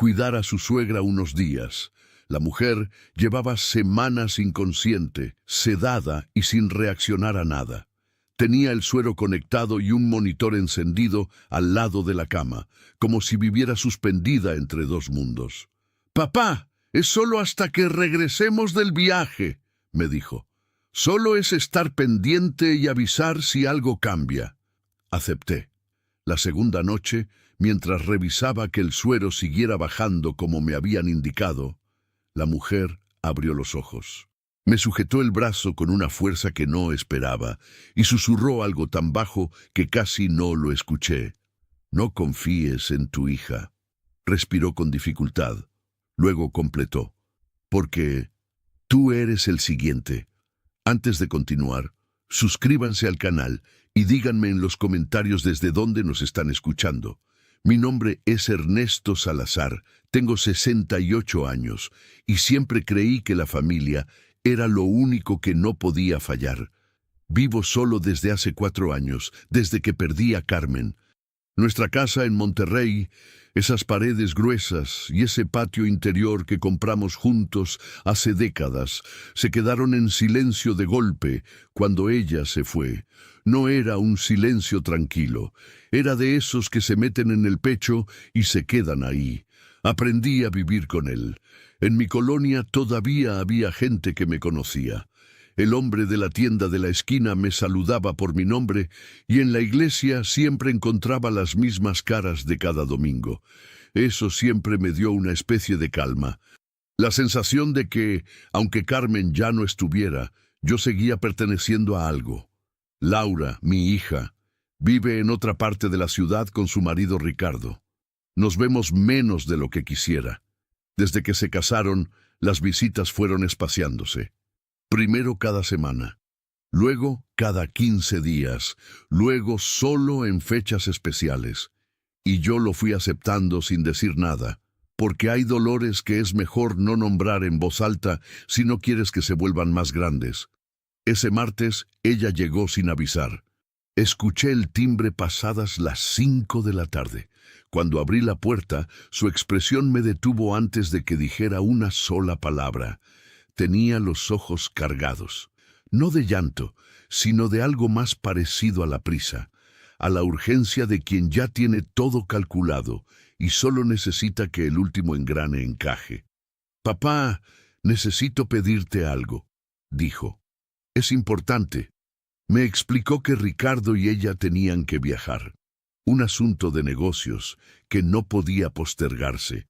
cuidar a su suegra unos días. La mujer llevaba semanas inconsciente, sedada y sin reaccionar a nada. Tenía el suero conectado y un monitor encendido al lado de la cama, como si viviera suspendida entre dos mundos. «Papá, es solo hasta que regresemos del viaje», me dijo. «Solo es estar pendiente y avisar si algo cambia». Acepté. La segunda noche, mientras revisaba que el suero siguiera bajando como me habían indicado, la mujer abrió los ojos. Me sujetó el brazo con una fuerza que no esperaba y susurró algo tan bajo que casi no lo escuché. «No confíes en tu hija». Respiró con dificultad. Luego completó. «Porque tú eres el siguiente». Antes de continuar, suscríbanse al canal y díganme en los comentarios desde dónde nos están escuchando. Mi nombre es Ernesto Salazar, tengo 68 años y siempre creí que la familia era lo único que no podía fallar. Vivo solo desde hace 4 años, desde que perdí a Carmen. Nuestra casa en Monterrey, esas paredes gruesas y ese patio interior que compramos juntos hace décadas, se quedaron en silencio de golpe cuando ella se fue. No era un silencio tranquilo, era de esos que se meten en el pecho y se quedan ahí. Aprendí a vivir con él. En mi colonia todavía había gente que me conocía. El hombre de la tienda de la esquina me saludaba por mi nombre y en la iglesia siempre encontraba las mismas caras de cada domingo. Eso siempre me dio una especie de calma. La sensación de que, aunque Carmen ya no estuviera, yo seguía perteneciendo a algo. Laura, mi hija, vive en otra parte de la ciudad con su marido Ricardo. Nos vemos menos de lo que quisiera. Desde que se casaron, las visitas fueron espaciándose. Primero cada semana, luego cada 15 días, luego solo en fechas especiales. Y yo lo fui aceptando sin decir nada, porque hay dolores que es mejor no nombrar en voz alta si no quieres que se vuelvan más grandes. Ese martes ella llegó sin avisar. Escuché el timbre pasadas las 5 de la tarde. Cuando abrí la puerta, su expresión me detuvo antes de que dijera una sola palabra. Tenía los ojos cargados, no de llanto, sino de algo más parecido a la prisa, a la urgencia de quien ya tiene todo calculado y solo necesita que el último engrane encaje. «Papá, necesito pedirte algo», dijo. «Es importante». Me explicó que Ricardo y ella tenían que viajar. Un asunto de negocios que no podía postergarse.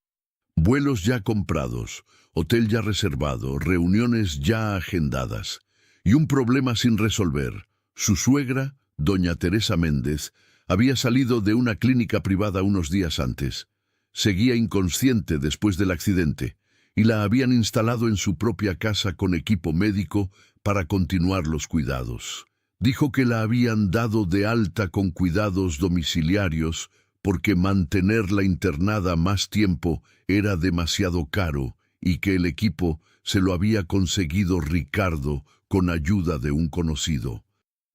Vuelos ya comprados, hotel ya reservado, reuniones ya agendadas. Y un problema sin resolver. Su suegra, doña Teresa Méndez, había salido de una clínica privada unos días antes. Seguía inconsciente después del accidente y la habían instalado en su propia casa con equipo médico para continuar los cuidados. Dijo que la habían dado de alta con cuidados domiciliarios porque mantenerla internada más tiempo era demasiado caro y que el equipo se lo había conseguido Ricardo con ayuda de un conocido.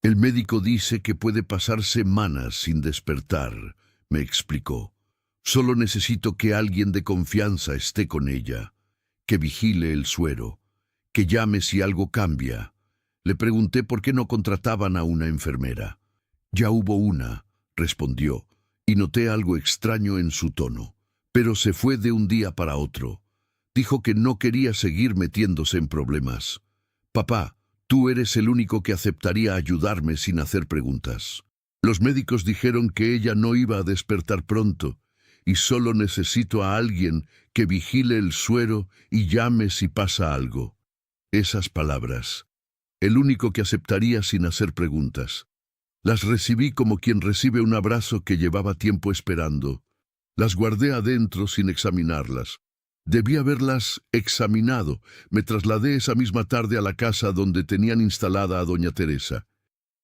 «El médico dice que puede pasar semanas sin despertar», me explicó. «Solo necesito que alguien de confianza esté con ella, que vigile el suero, que llame si algo cambia». Le pregunté por qué no contrataban a una enfermera. «Ya hubo una», respondió, y noté algo extraño en su tono. Pero se fue de un día para otro. Dijo que no quería seguir metiéndose en problemas. «Papá, tú eres el único que aceptaría ayudarme sin hacer preguntas. Los médicos dijeron que ella no iba a despertar pronto, y solo necesito a alguien que vigile el suero y llame si pasa algo». Esas palabras. El único que aceptaría sin hacer preguntas. Las recibí como quien recibe un abrazo que llevaba tiempo esperando. Las guardé adentro sin examinarlas. Debí haberlas examinado. Me trasladé esa misma tarde a la casa donde tenían instalada a doña Teresa.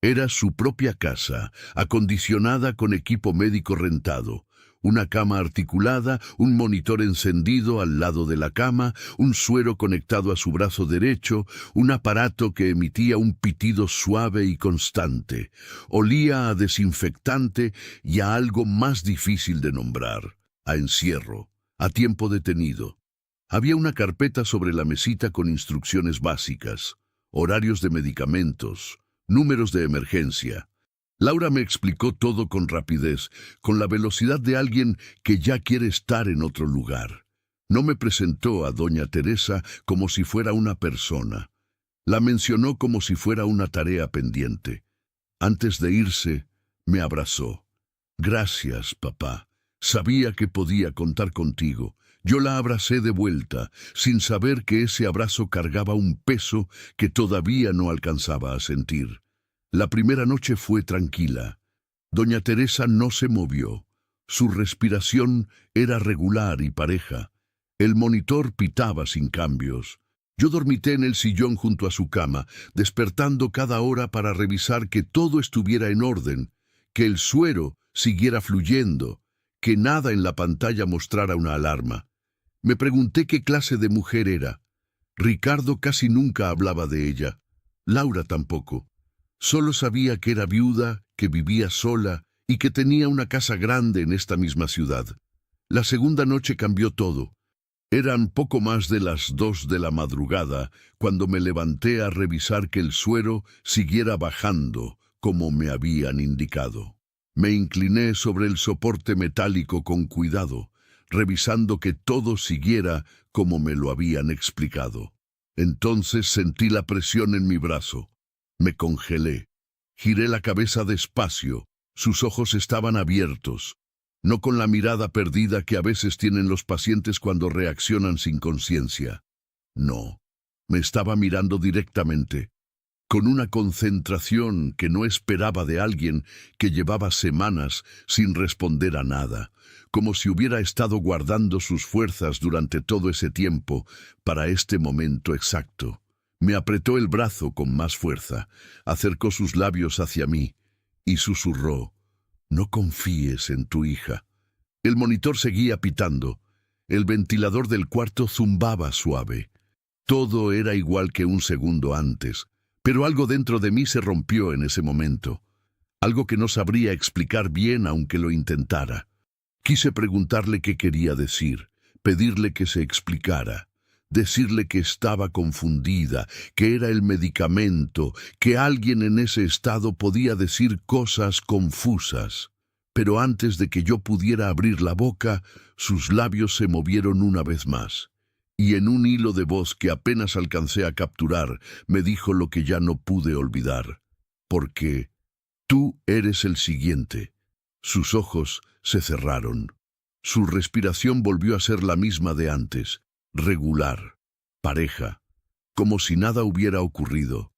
Era su propia casa, acondicionada con equipo médico rentado. Una cama articulada, un monitor encendido al lado de la cama, un suero conectado a su brazo derecho, un aparato que emitía un pitido suave y constante. Olía a desinfectante y a algo más difícil de nombrar, a encierro, a tiempo detenido. Había una carpeta sobre la mesita con instrucciones básicas, horarios de medicamentos, números de emergencia. Laura me explicó todo con rapidez, con la velocidad de alguien que ya quiere estar en otro lugar. No me presentó a doña Teresa como si fuera una persona. La mencionó como si fuera una tarea pendiente. Antes de irse, me abrazó. Gracias, papá. Sabía que podía contar contigo. Yo la abracé de vuelta, sin saber que ese abrazo cargaba un peso que todavía no alcanzaba a sentir. La primera noche fue tranquila. Doña Teresa no se movió. Su respiración era regular y pareja. El monitor pitaba sin cambios. Yo dormité en el sillón junto a su cama, despertando cada hora para revisar que todo estuviera en orden, que el suero siguiera fluyendo, que nada en la pantalla mostrara una alarma. Me pregunté qué clase de mujer era. Ricardo casi nunca hablaba de ella. Laura tampoco. Solo sabía que era viuda, que vivía sola y que tenía una casa grande en esta misma ciudad. La segunda noche cambió todo. Eran poco más de las 2 de la madrugada cuando me levanté a revisar que el suero siguiera bajando, como me habían indicado. Me incliné sobre el soporte metálico con cuidado, revisando que todo siguiera como me lo habían explicado. Entonces sentí la presión en mi brazo. Me congelé. Giré la cabeza despacio. Sus ojos estaban abiertos, no con la mirada perdida que a veces tienen los pacientes cuando reaccionan sin conciencia. No, me estaba mirando directamente, con una concentración que no esperaba de alguien que llevaba semanas sin responder a nada, como si hubiera estado guardando sus fuerzas durante todo ese tiempo para este momento exacto. Me apretó el brazo con más fuerza, acercó sus labios hacia mí y susurró: «No confíes en tu hija». El monitor seguía pitando. El ventilador del cuarto zumbaba suave. Todo era igual que un segundo antes, pero algo dentro de mí se rompió en ese momento. Algo que no sabría explicar bien aunque lo intentara. Quise preguntarle qué quería decir, pedirle que se explicara, decirle que estaba confundida, que era el medicamento, que alguien en ese estado podía decir cosas confusas. Pero antes de que yo pudiera abrir la boca, sus labios se movieron una vez más. Y en un hilo de voz que apenas alcancé a capturar, me dijo lo que ya no pude olvidar. Porque tú eres el siguiente. Sus ojos se cerraron. Su respiración volvió a ser la misma de antes, regular, pareja, como si nada hubiera ocurrido.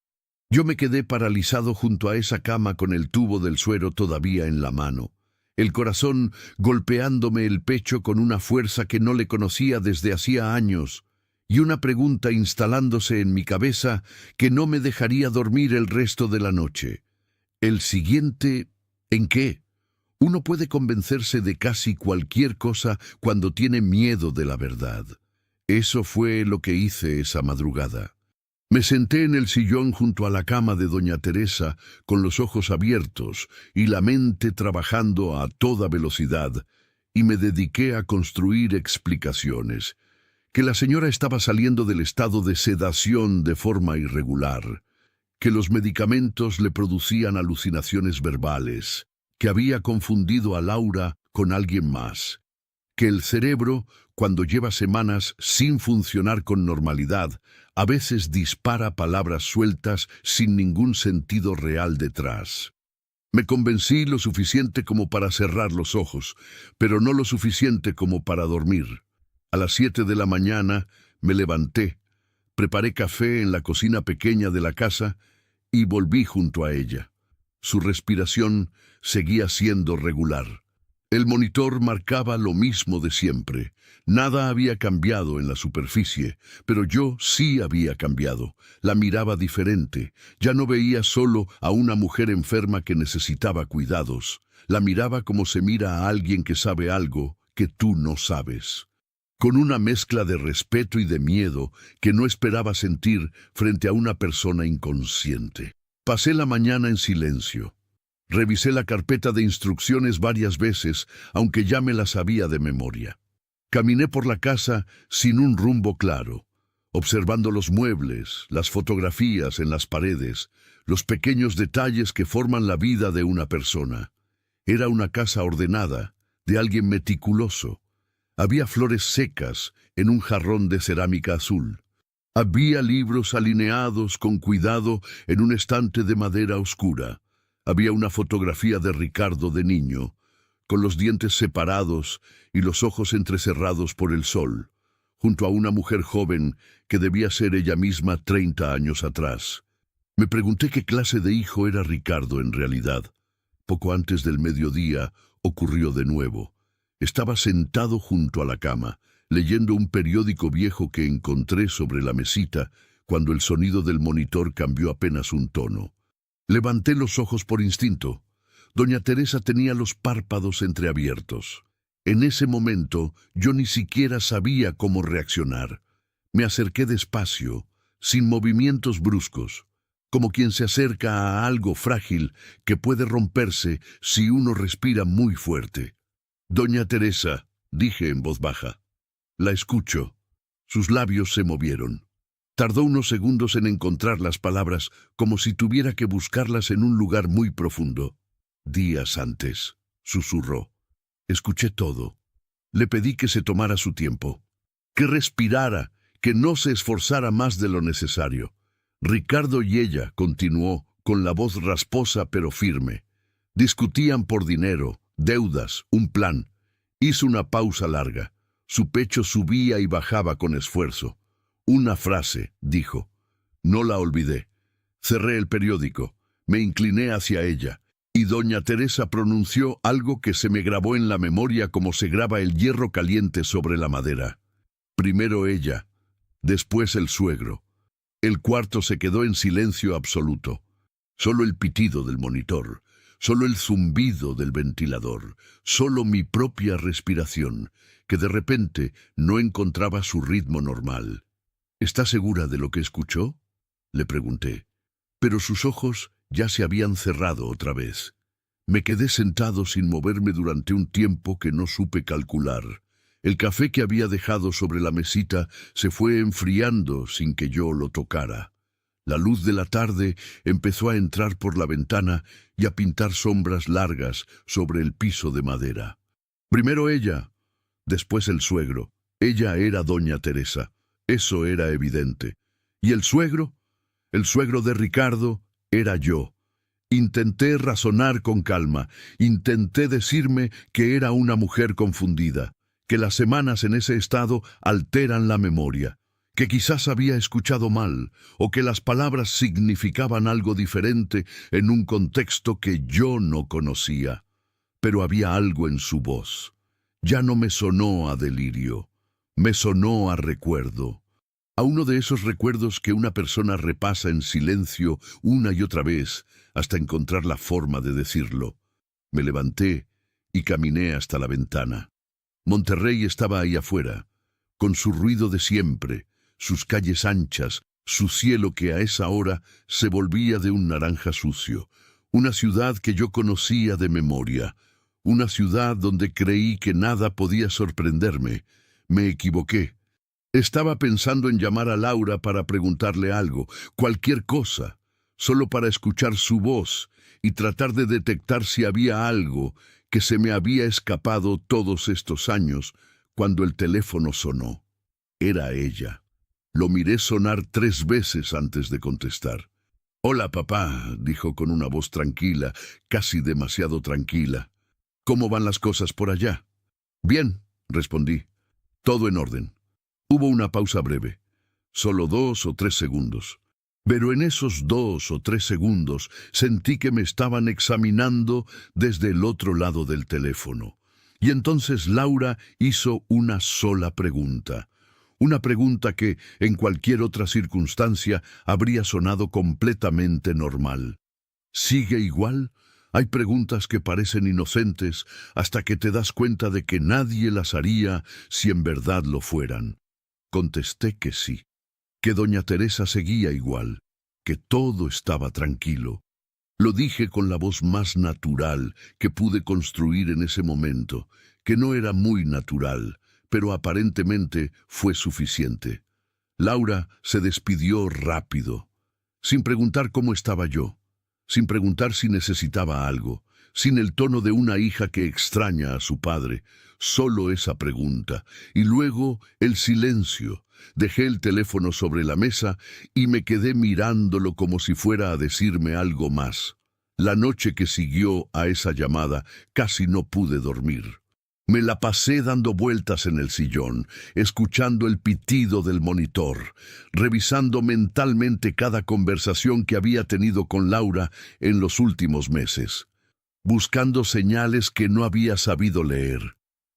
Yo me quedé paralizado junto a esa cama con el tubo del suero todavía en la mano, el corazón golpeándome el pecho con una fuerza que no le conocía desde hacía años, y una pregunta instalándose en mi cabeza que no me dejaría dormir el resto de la noche. ¿El siguiente en qué? Uno puede convencerse de casi cualquier cosa cuando tiene miedo de la verdad. Eso fue lo que hice esa madrugada. Me senté en el sillón junto a la cama de doña Teresa, con los ojos abiertos y la mente trabajando a toda velocidad, y me dediqué a construir explicaciones. Que la señora estaba saliendo del estado de sedación de forma irregular, que los medicamentos le producían alucinaciones verbales, que había confundido a Laura con alguien más, que el cerebro, cuando lleva semanas sin funcionar con normalidad, a veces dispara palabras sueltas sin ningún sentido real detrás. Me convencí lo suficiente como para cerrar los ojos, pero no lo suficiente como para dormir. A las 7 de la mañana me levanté, preparé café en la cocina pequeña de la casa y volví junto a ella. Su respiración seguía siendo regular. El monitor marcaba lo mismo de siempre. Nada había cambiado en la superficie, pero yo sí había cambiado. La miraba diferente. Ya no veía solo a una mujer enferma que necesitaba cuidados. La miraba como se mira a alguien que sabe algo que tú no sabes. Con una mezcla de respeto y de miedo que no esperaba sentir frente a una persona inconsciente. Pasé la mañana en silencio. Revisé la carpeta de instrucciones varias veces, aunque ya me la sabía de memoria. Caminé por la casa sin un rumbo claro, observando los muebles, las fotografías en las paredes, los pequeños detalles que forman la vida de una persona. Era una casa ordenada, de alguien meticuloso. Había flores secas en un jarrón de cerámica azul. Había libros alineados con cuidado en un estante de madera oscura. Había una fotografía de Ricardo de niño, con los dientes separados y los ojos entrecerrados por el sol, junto a una mujer joven que debía ser ella misma 30 años atrás. Me pregunté qué clase de hijo era Ricardo en realidad. Poco antes del mediodía ocurrió de nuevo. Estaba sentado junto a la cama, leyendo un periódico viejo que encontré sobre la mesita, cuando el sonido del monitor cambió apenas un tono. Levanté los ojos por instinto. Doña Teresa tenía los párpados entreabiertos. En ese momento yo ni siquiera sabía cómo reaccionar. Me acerqué despacio, sin movimientos bruscos, como quien se acerca a algo frágil que puede romperse si uno respira muy fuerte. «Doña Teresa», dije en voz baja. «La escucho». Sus labios se movieron. Tardó unos segundos en encontrar las palabras, como si tuviera que buscarlas en un lugar muy profundo. «Días antes», susurró. Escuché todo. Le pedí que se tomara su tiempo, que respirara, que no se esforzara más de lo necesario. Ricardo y ella, continuó, con la voz rasposa pero firme. Discutían por dinero, deudas, un plan. Hizo una pausa larga. Su pecho subía y bajaba con esfuerzo. Una frase, dijo. No la olvidé. Cerré el periódico. Me incliné hacia ella. Y doña Teresa pronunció algo que se me grabó en la memoria como se graba el hierro caliente sobre la madera. Primero ella, después el suegro. El cuarto se quedó en silencio absoluto. Solo el pitido del monitor, solo el zumbido del ventilador, solo mi propia respiración, que de repente no encontraba su ritmo normal. ¿Está segura de lo que escuchó?, le pregunté. Pero sus ojos ya se habían cerrado otra vez. Me quedé sentado sin moverme durante un tiempo que no supe calcular. El café que había dejado sobre la mesita se fue enfriando sin que yo lo tocara. La luz de la tarde empezó a entrar por la ventana y a pintar sombras largas sobre el piso de madera. Primero ella, después el suegro. Ella era doña Teresa. Eso era evidente. ¿Y el suegro? El suegro de Ricardo era yo. Intenté razonar con calma, intenté decirme que era una mujer confundida, que las semanas en ese estado alteran la memoria, que quizás había escuchado mal, o que las palabras significaban algo diferente en un contexto que yo no conocía. Pero había algo en su voz. Ya no me sonó a delirio, me sonó a recuerdo. A uno de esos recuerdos que una persona repasa en silencio una y otra vez hasta encontrar la forma de decirlo. Me levanté y caminé hasta la ventana. Monterrey estaba ahí afuera, con su ruido de siempre, sus calles anchas, su cielo que a esa hora se volvía de un naranja sucio. Una ciudad que yo conocía de memoria, una ciudad donde creí que nada podía sorprenderme. Me equivoqué. Estaba pensando en llamar a Laura para preguntarle algo, cualquier cosa, solo para escuchar su voz y tratar de detectar si había algo que se me había escapado todos estos años cuando el teléfono sonó. Era ella. Lo miré sonar 3 veces antes de contestar. «Hola, papá», dijo con una voz tranquila, casi demasiado tranquila. «¿Cómo van las cosas por allá?» «Bien», respondí. «Todo en orden». Hubo una pausa breve, solo 2 o 3 segundos. Pero en esos 2 o 3 segundos sentí que me estaban examinando desde el otro lado del teléfono. Y entonces Laura hizo una sola pregunta. Una pregunta que, en cualquier otra circunstancia, habría sonado completamente normal. ¿Sigue igual? Hay preguntas que parecen inocentes hasta que te das cuenta de que nadie las haría si en verdad lo fueran. Contesté que sí, que doña Teresa seguía igual, que todo estaba tranquilo. Lo dije con la voz más natural que pude construir en ese momento, que no era muy natural, pero aparentemente fue suficiente. Laura se despidió rápido, sin preguntar cómo estaba yo, sin preguntar si necesitaba algo, sin el tono de una hija que extraña a su padre, solo esa pregunta, y luego el silencio. Dejé el teléfono sobre la mesa y me quedé mirándolo como si fuera a decirme algo más. La noche que siguió a esa llamada casi no pude dormir. Me la pasé dando vueltas en el sillón, escuchando el pitido del monitor, revisando mentalmente cada conversación que había tenido con Laura en los últimos meses, buscando señales que no había sabido leer,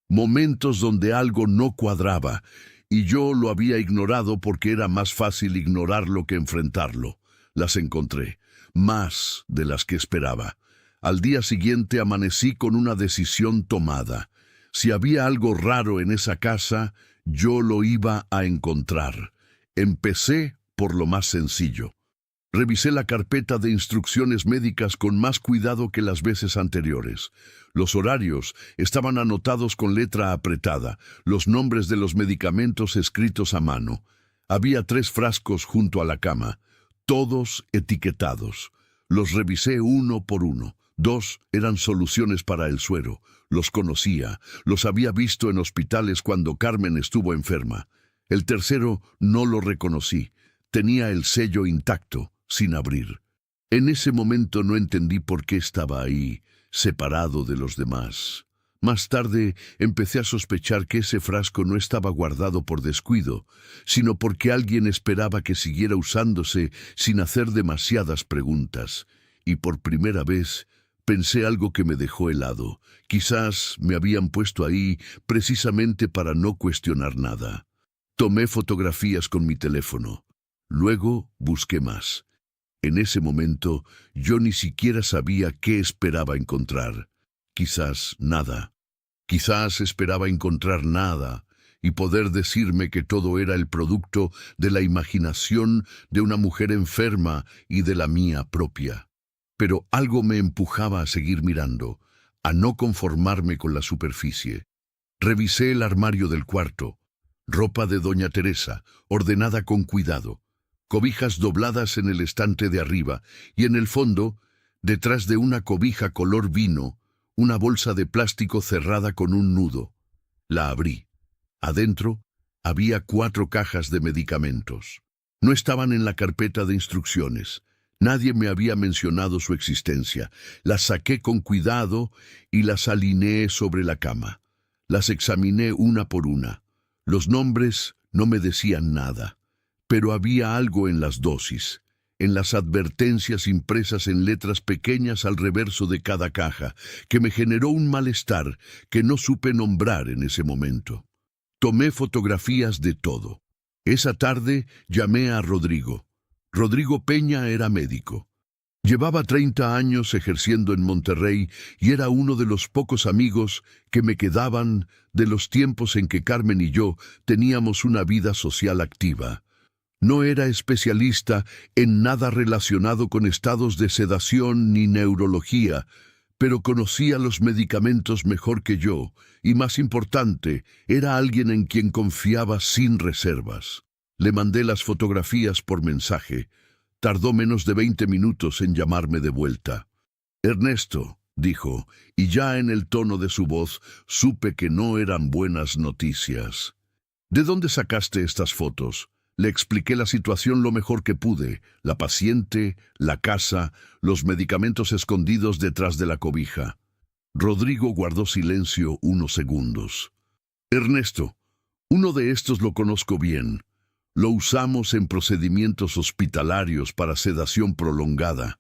momentos donde algo no cuadraba, y yo lo había ignorado porque era más fácil ignorarlo que enfrentarlo. Las encontré, más de las que esperaba. Al día siguiente amanecí con una decisión tomada. Si había algo raro en esa casa, yo lo iba a encontrar. Empecé por lo más sencillo. Revisé la carpeta de instrucciones médicas con más cuidado que las veces anteriores. Los horarios estaban anotados con letra apretada, los nombres de los medicamentos escritos a mano. Había 3 frascos junto a la cama, todos etiquetados. Los revisé uno por uno. 2 eran soluciones para el suero. Los conocía, los había visto en hospitales cuando Carmen estuvo enferma. El tercero no lo reconocí. Tenía el sello intacto, sin abrir. En ese momento no entendí por qué estaba ahí, separado de los demás. Más tarde empecé a sospechar que ese frasco no estaba guardado por descuido, sino porque alguien esperaba que siguiera usándose sin hacer demasiadas preguntas. Y por primera vez pensé algo que me dejó helado. Quizás me habían puesto ahí precisamente para no cuestionar nada. Tomé fotografías con mi teléfono. Luego busqué más. En ese momento yo ni siquiera sabía qué esperaba encontrar. Quizás nada. Quizás esperaba encontrar nada y poder decirme que todo era el producto de la imaginación de una mujer enferma y de la mía propia. Pero algo me empujaba a seguir mirando, a no conformarme con la superficie. Revisé el armario del cuarto. Ropa de doña Teresa, ordenada con cuidado. Cobijas dobladas en el estante de arriba y en el fondo, detrás de una cobija color vino, una bolsa de plástico cerrada con un nudo. La abrí. Adentro había 4 cajas de medicamentos. No estaban en la carpeta de instrucciones. Nadie me había mencionado su existencia. Las saqué con cuidado y las alineé sobre la cama. Las examiné una por una. Los nombres no me decían nada, pero había algo en las dosis, en las advertencias impresas en letras pequeñas al reverso de cada caja, que me generó un malestar que no supe nombrar en ese momento. Tomé fotografías de todo. Esa tarde llamé a Rodrigo. Rodrigo Peña era médico. Llevaba 30 años ejerciendo en Monterrey y era uno de los pocos amigos que me quedaban de los tiempos en que Carmen y yo teníamos una vida social activa. No era especialista en nada relacionado con estados de sedación ni neurología, pero conocía los medicamentos mejor que yo, y más importante, era alguien en quien confiaba sin reservas. Le mandé las fotografías por mensaje. Tardó menos de 20 minutos en llamarme de vuelta. «Ernesto», dijo, y ya en el tono de su voz supe que no eran buenas noticias. «¿De dónde sacaste estas fotos?» Le expliqué la situación lo mejor que pude, la paciente, la casa, los medicamentos escondidos detrás de la cobija. Rodrigo guardó silencio unos segundos. «Ernesto, uno de estos lo conozco bien. Lo usamos en procedimientos hospitalarios para sedación prolongada.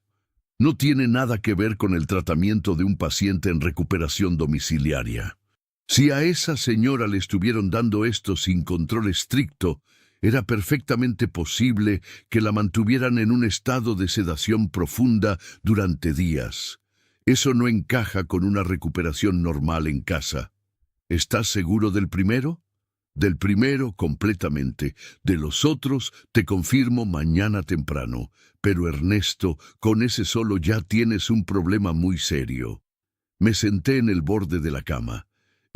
No tiene nada que ver con el tratamiento de un paciente en recuperación domiciliaria. Si a esa señora le estuvieron dando esto sin control estricto, era perfectamente posible que la mantuvieran en un estado de sedación profunda durante días. Eso no encaja con una recuperación normal en casa. ¿Estás seguro del primero?» «Del primero, completamente. De los otros, te confirmo mañana temprano. Pero Ernesto, con ese solo ya tienes un problema muy serio». Me senté en el borde de la cama.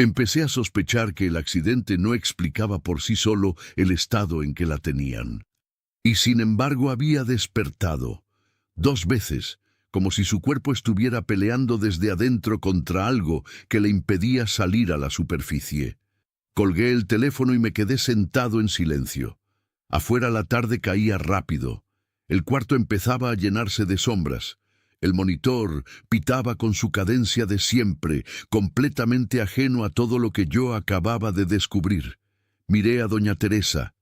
Empecé a sospechar que el accidente no explicaba por sí solo el estado en que la tenían. Y sin embargo había despertado 2 veces, como si su cuerpo estuviera peleando desde adentro contra algo que le impedía salir a la superficie. Colgué el teléfono y me quedé sentado en silencio. Afuera la tarde caía rápido. El cuarto empezaba a llenarse de sombras. El monitor pitaba con su cadencia de siempre, completamente ajeno a todo lo que yo acababa de descubrir. Miré a doña Teresa.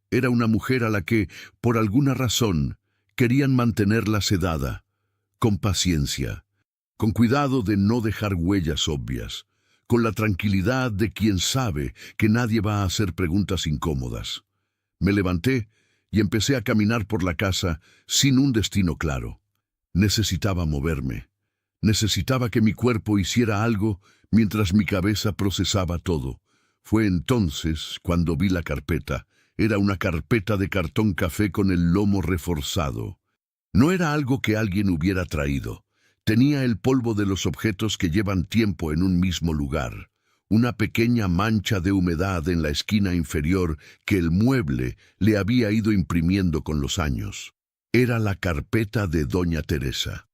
Era una mujer a la que, por alguna razón, querían mantenerla sedada, con paciencia, con cuidado de no dejar huellas obvias, con la tranquilidad de quien sabe que nadie va a hacer preguntas incómodas. Me levanté y empecé a caminar por la casa sin un destino claro. Necesitaba moverme. Necesitaba que mi cuerpo hiciera algo mientras mi cabeza procesaba todo. Fue entonces cuando vi la carpeta. Era una carpeta de cartón café con el lomo reforzado. No era algo que alguien hubiera traído. Tenía el polvo de los objetos que llevan tiempo en un mismo lugar. Una pequeña mancha de humedad en la esquina inferior que el mueble le había ido imprimiendo con los años. Era la carpeta de doña Teresa.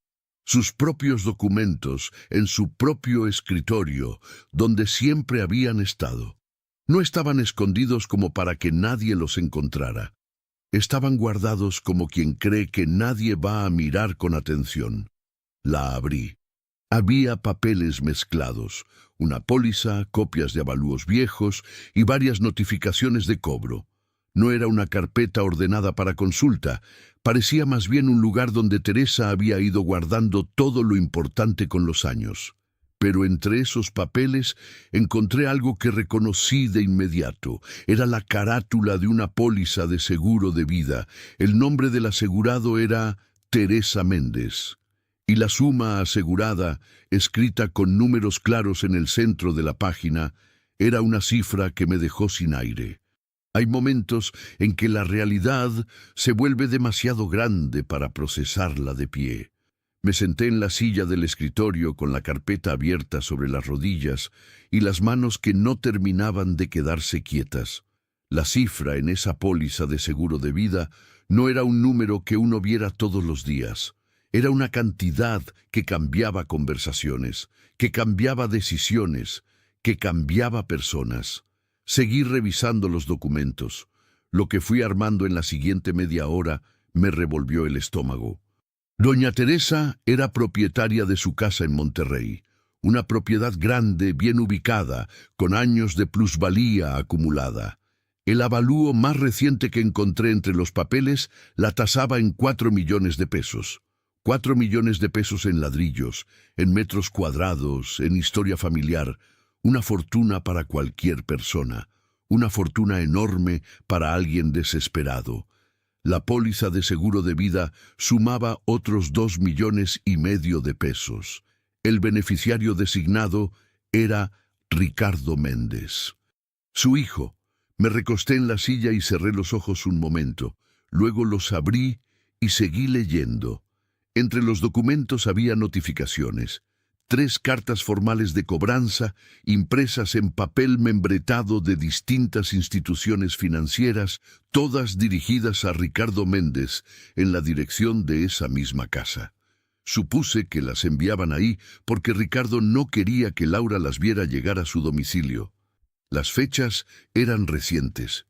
Sus propios documentos en su propio escritorio, donde siempre habían estado. No estaban escondidos como para que nadie los encontrara. Estaban guardados como quien cree que nadie va a mirar con atención. La abrí. Había papeles mezclados, una póliza, copias de avalúos viejos y varias notificaciones de cobro. No era una carpeta ordenada para consulta, parecía más bien un lugar donde Teresa había ido guardando todo lo importante con los años. Pero entre esos papeles encontré algo que reconocí de inmediato. Era la carátula de una póliza de seguro de vida. El nombre del asegurado era Teresa Méndez. Y la suma asegurada, escrita con números claros en el centro de la página, era una cifra que me dejó sin aire. Hay momentos en que la realidad se vuelve demasiado grande para procesarla de pie. Me senté en la silla del escritorio con la carpeta abierta sobre las rodillas y las manos que no terminaban de quedarse quietas. La cifra en esa póliza de seguro de vida no era un número que uno viera todos los días. Era una cantidad que cambiaba conversaciones, que cambiaba decisiones, que cambiaba personas. Seguí revisando los documentos. Lo que fui armando en la siguiente media hora me revolvió el estómago. Doña Teresa era propietaria de su casa en Monterrey, una propiedad grande, bien ubicada, con años de plusvalía acumulada. El avalúo más reciente que encontré entre los papeles la tasaba en 4 millones de pesos. 4 millones de pesos en ladrillos, en metros cuadrados, en historia familiar. Una fortuna para cualquier persona, una fortuna enorme para alguien desesperado. La póliza de seguro de vida sumaba otros 2,5 millones de pesos. El beneficiario designado era Ricardo Méndez. Su hijo. Me recosté en la silla y cerré los ojos un momento. Luego los abrí y seguí leyendo. Entre los documentos había notificaciones. 3 cartas formales de cobranza impresas en papel membretado de distintas instituciones financieras, todas dirigidas a Ricardo Méndez en la dirección de esa misma casa. Supuse que las enviaban ahí porque Ricardo no quería que Laura las viera llegar a su domicilio. Las fechas eran recientes.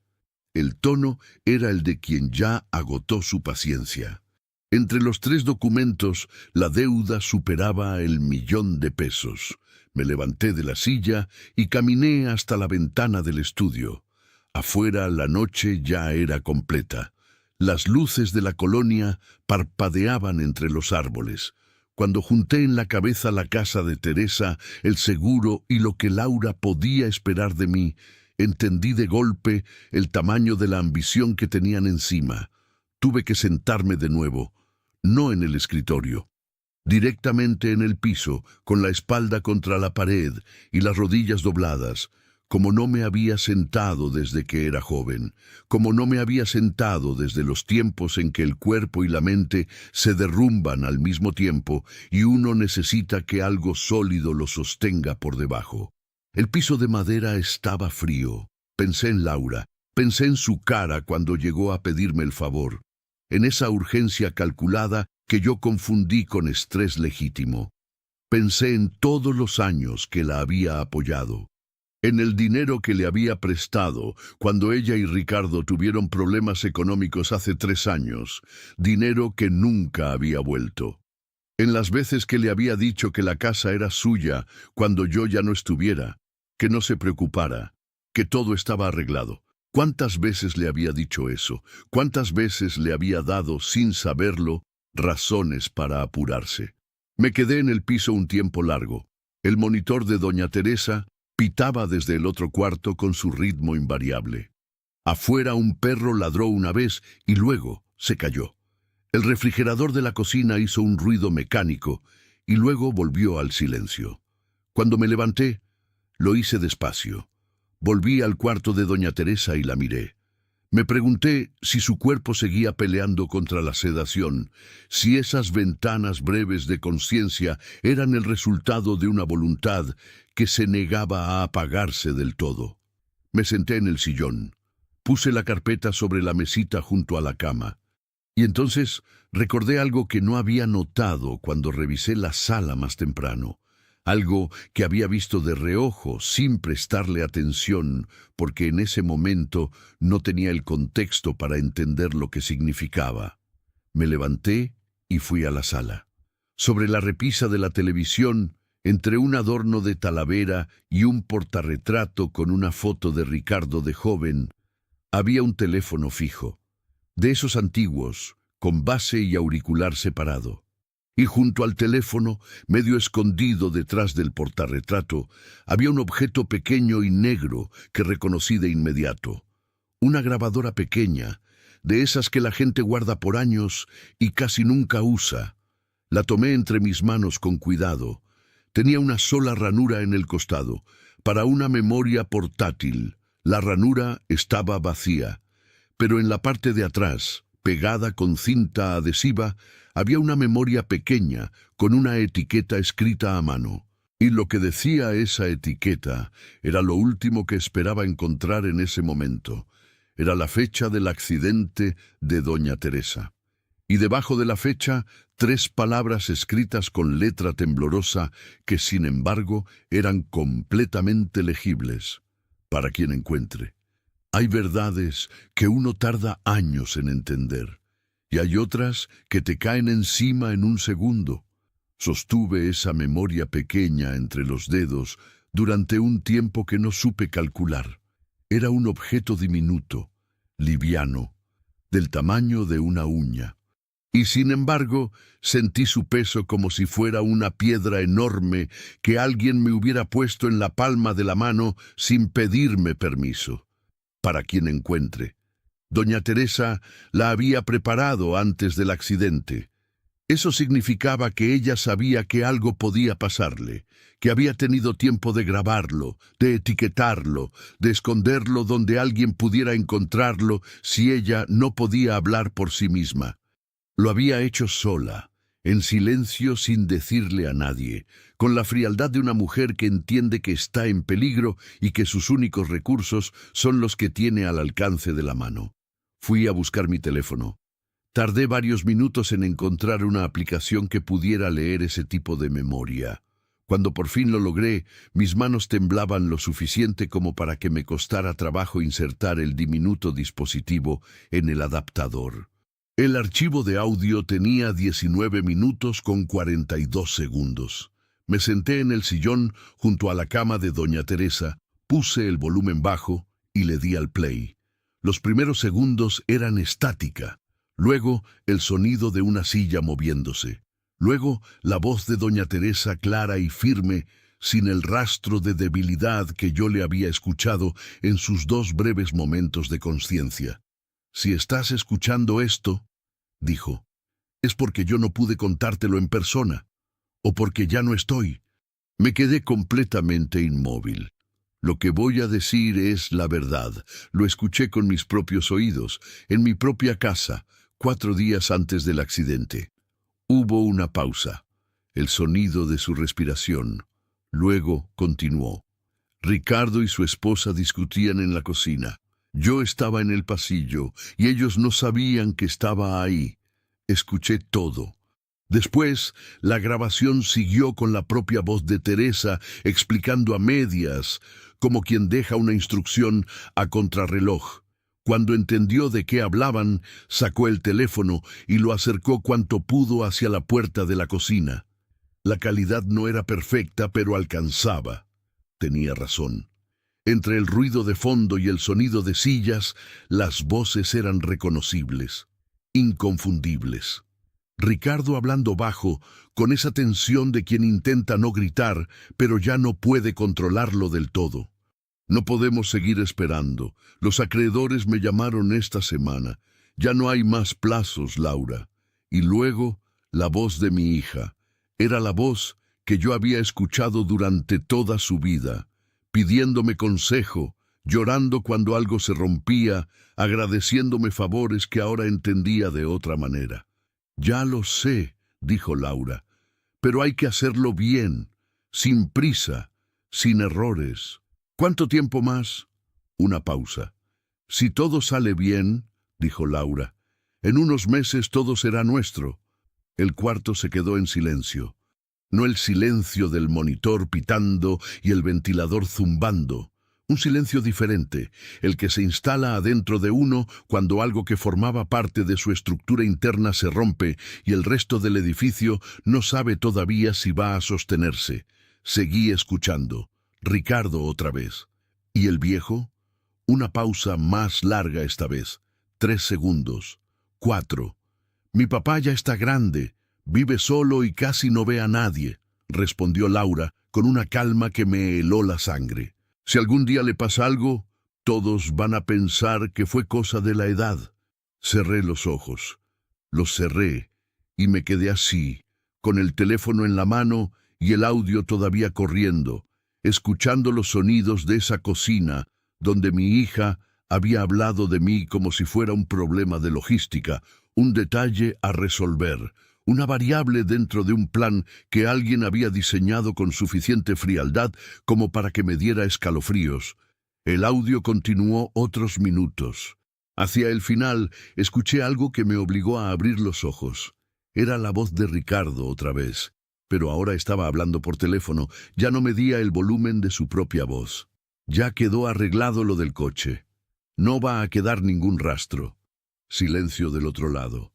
El tono era el de quien ya agotó su paciencia. Entre los 3 documentos, la deuda superaba el 1,000,000 de pesos. Me levanté de la silla y caminé hasta la ventana del estudio. Afuera la noche ya era completa. Las luces de la colonia parpadeaban entre los árboles. Cuando junté en la cabeza la casa de Teresa, el seguro y lo que Laura podía esperar de mí, entendí de golpe el tamaño de la ambición que tenían encima. Tuve que sentarme de nuevo. No en el escritorio, directamente en el piso, con la espalda contra la pared y las rodillas dobladas, como no me había sentado desde que era joven, como no me había sentado desde los tiempos en que el cuerpo y la mente se derrumban al mismo tiempo y uno necesita que algo sólido lo sostenga por debajo. El piso de madera estaba frío. Pensé en Laura, pensé en su cara cuando llegó a pedirme el favor, en esa urgencia calculada que yo confundí con estrés legítimo. Pensé en todos los años que la había apoyado, en el dinero que le había prestado cuando ella y Ricardo tuvieron problemas económicos hace 3 años, dinero que nunca había vuelto. En las veces que le había dicho que la casa era suya cuando yo ya no estuviera, que no se preocupara, que todo estaba arreglado. ¿Cuántas veces le había dicho eso? ¿Cuántas veces le había dado, sin saberlo, razones para apurarse? Me quedé en el piso un tiempo largo. El monitor de doña Teresa pitaba desde el otro cuarto con su ritmo invariable. Afuera un perro ladró una vez y luego se calló. El refrigerador de la cocina hizo un ruido mecánico y luego volvió al silencio. Cuando me levanté, lo hice despacio. Volví al cuarto de doña Teresa y la miré. Me pregunté si su cuerpo seguía peleando contra la sedación, si esas ventanas breves de conciencia eran el resultado de una voluntad que se negaba a apagarse del todo. Me senté en el sillón. Puse la carpeta sobre la mesita junto a la cama. Y entonces recordé algo que no había notado cuando revisé la sala más temprano. Algo que había visto de reojo sin prestarle atención, porque en ese momento no tenía el contexto para entender lo que significaba. Me levanté y fui a la sala. Sobre la repisa de la televisión, entre un adorno de Talavera y un portarretrato con una foto de Ricardo de joven, había un teléfono fijo, de esos antiguos, con base y auricular separado. Y junto al teléfono, medio escondido detrás del portarretrato, había un objeto pequeño y negro que reconocí de inmediato. Una grabadora pequeña, de esas que la gente guarda por años y casi nunca usa. La tomé entre mis manos con cuidado. Tenía una sola ranura en el costado, para una memoria portátil. La ranura estaba vacía, pero en la parte de atrás, pegada con cinta adhesiva, había una memoria pequeña con una etiqueta escrita a mano. Y lo que decía esa etiqueta era lo último que esperaba encontrar en ese momento. Era la fecha del accidente de doña Teresa. Y debajo de la fecha, 3 palabras escritas con letra temblorosa que, sin embargo, eran completamente legibles. Para quien encuentre. Hay verdades que uno tarda años en entender, y hay otras que te caen encima en un segundo. Sostuve esa memoria pequeña entre los dedos durante un tiempo que no supe calcular. Era un objeto diminuto, liviano, del tamaño de una uña. Y sin embargo, sentí su peso como si fuera una piedra enorme que alguien me hubiera puesto en la palma de la mano sin pedirme permiso. Para quien encuentre. Doña Teresa la había preparado antes del accidente. Eso significaba que ella sabía que algo podía pasarle, que había tenido tiempo de grabarlo, de etiquetarlo, de esconderlo donde alguien pudiera encontrarlo si ella no podía hablar por sí misma. Lo había hecho sola, en silencio sin decirle a nadie, con la frialdad de una mujer que entiende que está en peligro y que sus únicos recursos son los que tiene al alcance de la mano. Fui a buscar mi teléfono. Tardé varios minutos en encontrar una aplicación que pudiera leer ese tipo de memoria. Cuando por fin lo logré, mis manos temblaban lo suficiente como para que me costara trabajo insertar el diminuto dispositivo en el adaptador. El archivo de audio tenía 19 minutos con 42 segundos. Me senté en el sillón junto a la cama de doña Teresa, puse el volumen bajo y le di al play. Los primeros segundos eran estática, luego el sonido de una silla moviéndose, luego la voz de doña Teresa clara y firme, sin el rastro de debilidad que yo le había escuchado en sus 2 breves momentos de conciencia. «Si estás escuchando esto», dijo, «es porque yo no pude contártelo en persona, o porque ya no estoy». Me quedé completamente inmóvil. Lo que voy a decir es la verdad. Lo escuché con mis propios oídos, en mi propia casa, 4 días antes del accidente. Hubo una pausa, el sonido de su respiración. Luego continuó. Ricardo y su esposa discutían en la cocina. Yo estaba en el pasillo y ellos no sabían que estaba ahí. Escuché todo. Después, la grabación siguió con la propia voz de Teresa explicando a medias, como quien deja una instrucción a contrarreloj. Cuando entendió de qué hablaban, sacó el teléfono y lo acercó cuanto pudo hacia la puerta de la cocina. La calidad no era perfecta, pero alcanzaba. Tenía razón. Entre el ruido de fondo y el sonido de sillas, las voces eran reconocibles, inconfundibles. Ricardo hablando bajo, con esa tensión de quien intenta no gritar, pero ya no puede controlarlo del todo. No podemos seguir esperando. Los acreedores me llamaron esta semana. Ya no hay más plazos, Laura. Y luego, la voz de mi hija. Era la voz que yo había escuchado durante toda su vida, pidiéndome consejo, llorando cuando algo se rompía, agradeciéndome favores que ahora entendía de otra manera. Ya lo sé, dijo Laura, pero hay que hacerlo bien, sin prisa, sin errores. ¿Cuánto tiempo más? Una pausa. Si todo sale bien, dijo Laura, en unos meses todo será nuestro. El cuarto se quedó en silencio. No el silencio del monitor pitando y el ventilador zumbando. Un silencio diferente, el que se instala adentro de uno cuando algo que formaba parte de su estructura interna se rompe y el resto del edificio no sabe todavía si va a sostenerse. Seguí escuchando. Ricardo otra vez. ¿Y el viejo? Una pausa más larga esta vez. 3 segundos. 4. Mi papá ya está grande. Vive solo y casi no ve a nadie, respondió Laura con una calma que me heló la sangre. Si algún día le pasa algo, todos van a pensar que fue cosa de la edad. Cerré los ojos. Los cerré y me quedé así, con el teléfono en la mano y el audio todavía corriendo, escuchando los sonidos de esa cocina donde mi hija había hablado de mí como si fuera un problema de logística, un detalle a resolver, una variable dentro de un plan que alguien había diseñado con suficiente frialdad como para que me diera escalofríos. El audio continuó otros minutos. Hacia el final, escuché algo que me obligó a abrir los ojos. Era la voz de Ricardo otra vez, pero ahora estaba hablando por teléfono, ya no medía el volumen de su propia voz. Ya quedó arreglado lo del coche. No va a quedar ningún rastro. Silencio del otro lado.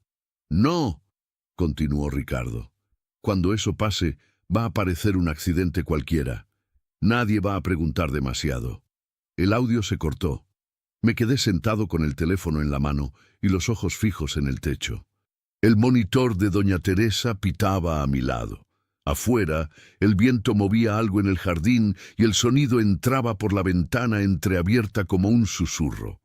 ¡No!, continuó Ricardo. Cuando eso pase, va a parecer un accidente cualquiera. Nadie va a preguntar demasiado. El audio se cortó. Me quedé sentado con el teléfono en la mano y los ojos fijos en el techo. El monitor de doña Teresa pitaba a mi lado. Afuera, el viento movía algo en el jardín y el sonido entraba por la ventana entreabierta como un susurro.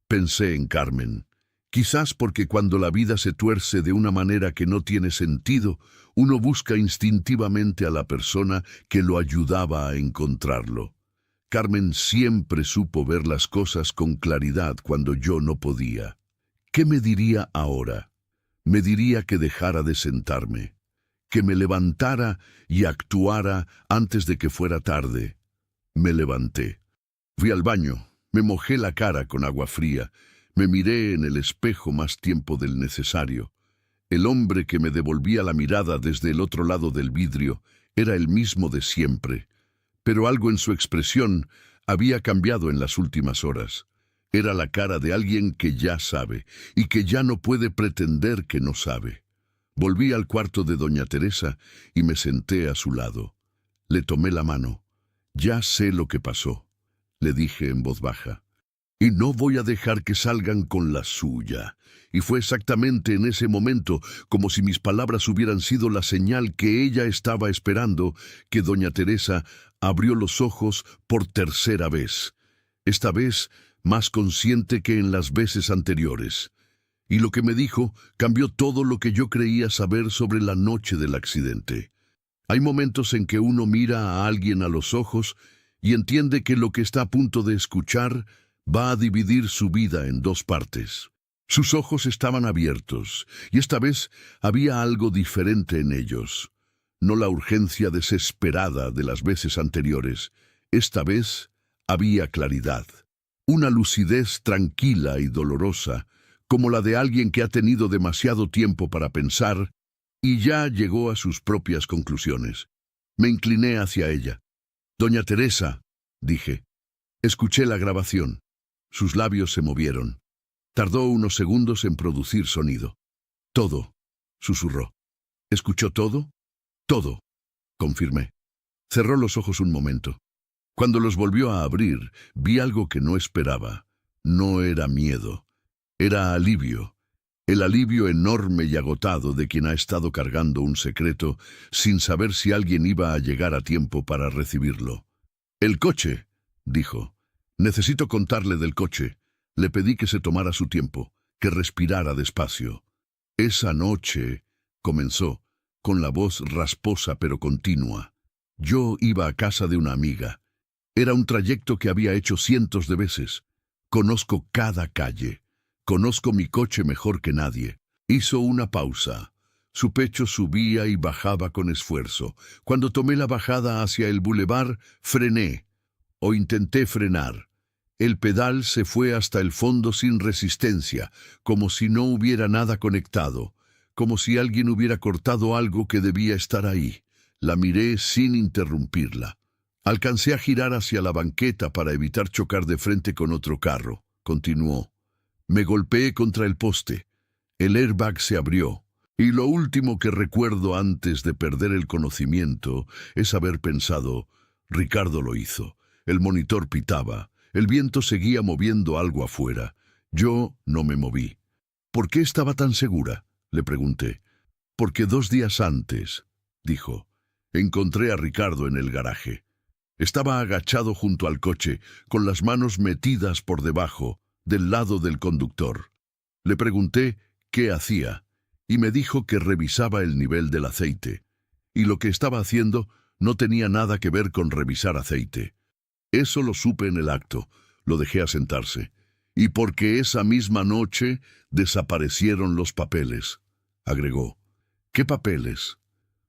Pensé en Carmen. Quizás porque cuando la vida se tuerce de una manera que no tiene sentido, uno busca instintivamente a la persona que lo ayudaba a encontrarlo. Carmen siempre supo ver las cosas con claridad cuando yo no podía. ¿Qué me diría ahora? Me diría que dejara de sentarme, que me levantara y actuara antes de que fuera tarde. Me levanté. Fui al baño, me mojé la cara con agua fría. Me miré en el espejo más tiempo del necesario. El hombre que me devolvía la mirada desde el otro lado del vidrio era el mismo de siempre, pero algo en su expresión había cambiado en las últimas horas. Era la cara de alguien que ya sabe y que ya no puede pretender que no sabe. Volví al cuarto de doña Teresa y me senté a su lado. Le tomé la mano. «Ya sé lo que pasó», le dije en voz baja. «Y no voy a dejar que salgan con la suya». Y fue exactamente en ese momento, como si mis palabras hubieran sido la señal que ella estaba esperando, que doña Teresa abrió los ojos por tercera vez. Esta vez más consciente que en las veces anteriores. Y lo que me dijo cambió todo lo que yo creía saber sobre la noche del accidente. Hay momentos en que uno mira a alguien a los ojos y entiende que lo que está a punto de escuchar va a dividir su vida en dos partes. Sus ojos estaban abiertos, y esta vez había algo diferente en ellos. No la urgencia desesperada de las veces anteriores. Esta vez, Había claridad, una lucidez tranquila y dolorosa, como la de alguien que ha tenido demasiado tiempo para pensar y ya llegó a sus propias conclusiones. Me incliné hacia ella. «Doña Teresa», dije. Escuché la grabación. Sus labios se movieron. Tardó unos segundos en producir sonido. «Todo», susurró. «¿Escuchó todo?» «Todo», confirmé. Cerró los ojos un momento. Cuando los volvió a abrir, vi algo que no esperaba. No era miedo. Era alivio. El alivio enorme y agotado de quien ha estado cargando un secreto sin saber si alguien iba a llegar a tiempo para recibirlo. «El coche», dijo. «Necesito contarle del coche». Le pedí que se tomara su tiempo, que respirara despacio. «Esa noche», comenzó, con la voz rasposa pero continua. «Yo iba a casa de una amiga. Era un trayecto que había hecho cientos de veces. Conozco cada calle. Conozco mi coche mejor que nadie». Hizo una pausa. Su pecho subía y bajaba con esfuerzo. Cuando tomé la bajada hacia el bulevar, frené, o intenté frenar. El pedal se fue hasta el fondo sin resistencia, como si no hubiera nada conectado, como si alguien hubiera cortado algo que debía estar ahí. La miré sin interrumpirla. Alcancé a girar hacia la banqueta para evitar chocar de frente con otro carro. Continuó. Me golpeé contra el poste. El airbag se abrió. Y lo último que recuerdo antes de perder el conocimiento es haber pensado, Ricardo lo hizo. El monitor pitaba. El viento seguía moviendo algo afuera. Yo no me moví. «¿Por qué estaba tan segura?», le pregunté. «Porque 2 días antes», dijo, «encontré a Ricardo en el garaje. Estaba agachado junto al coche, con las manos metidas por debajo, del lado del conductor. Le pregunté qué hacía, y me dijo que revisaba el nivel del aceite. Y lo que estaba haciendo no tenía nada que ver con revisar aceite. Eso lo supe en el acto, lo dejé asentarse. Y porque esa misma noche desaparecieron los papeles», agregó. «¿Qué papeles?»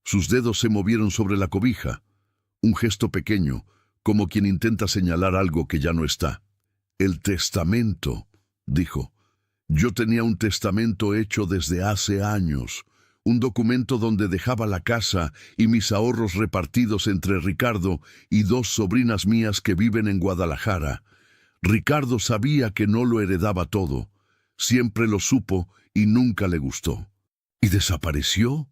Sus dedos se movieron sobre la cobija. Un gesto pequeño, como quien intenta señalar algo que ya no está. «El testamento», dijo. «Yo tenía un testamento hecho desde hace años. Un documento donde dejaba la casa y mis ahorros repartidos entre Ricardo y 2 sobrinas mías que viven en Guadalajara. Ricardo sabía que no lo heredaba todo. Siempre lo supo y nunca le gustó. ¿Y desapareció?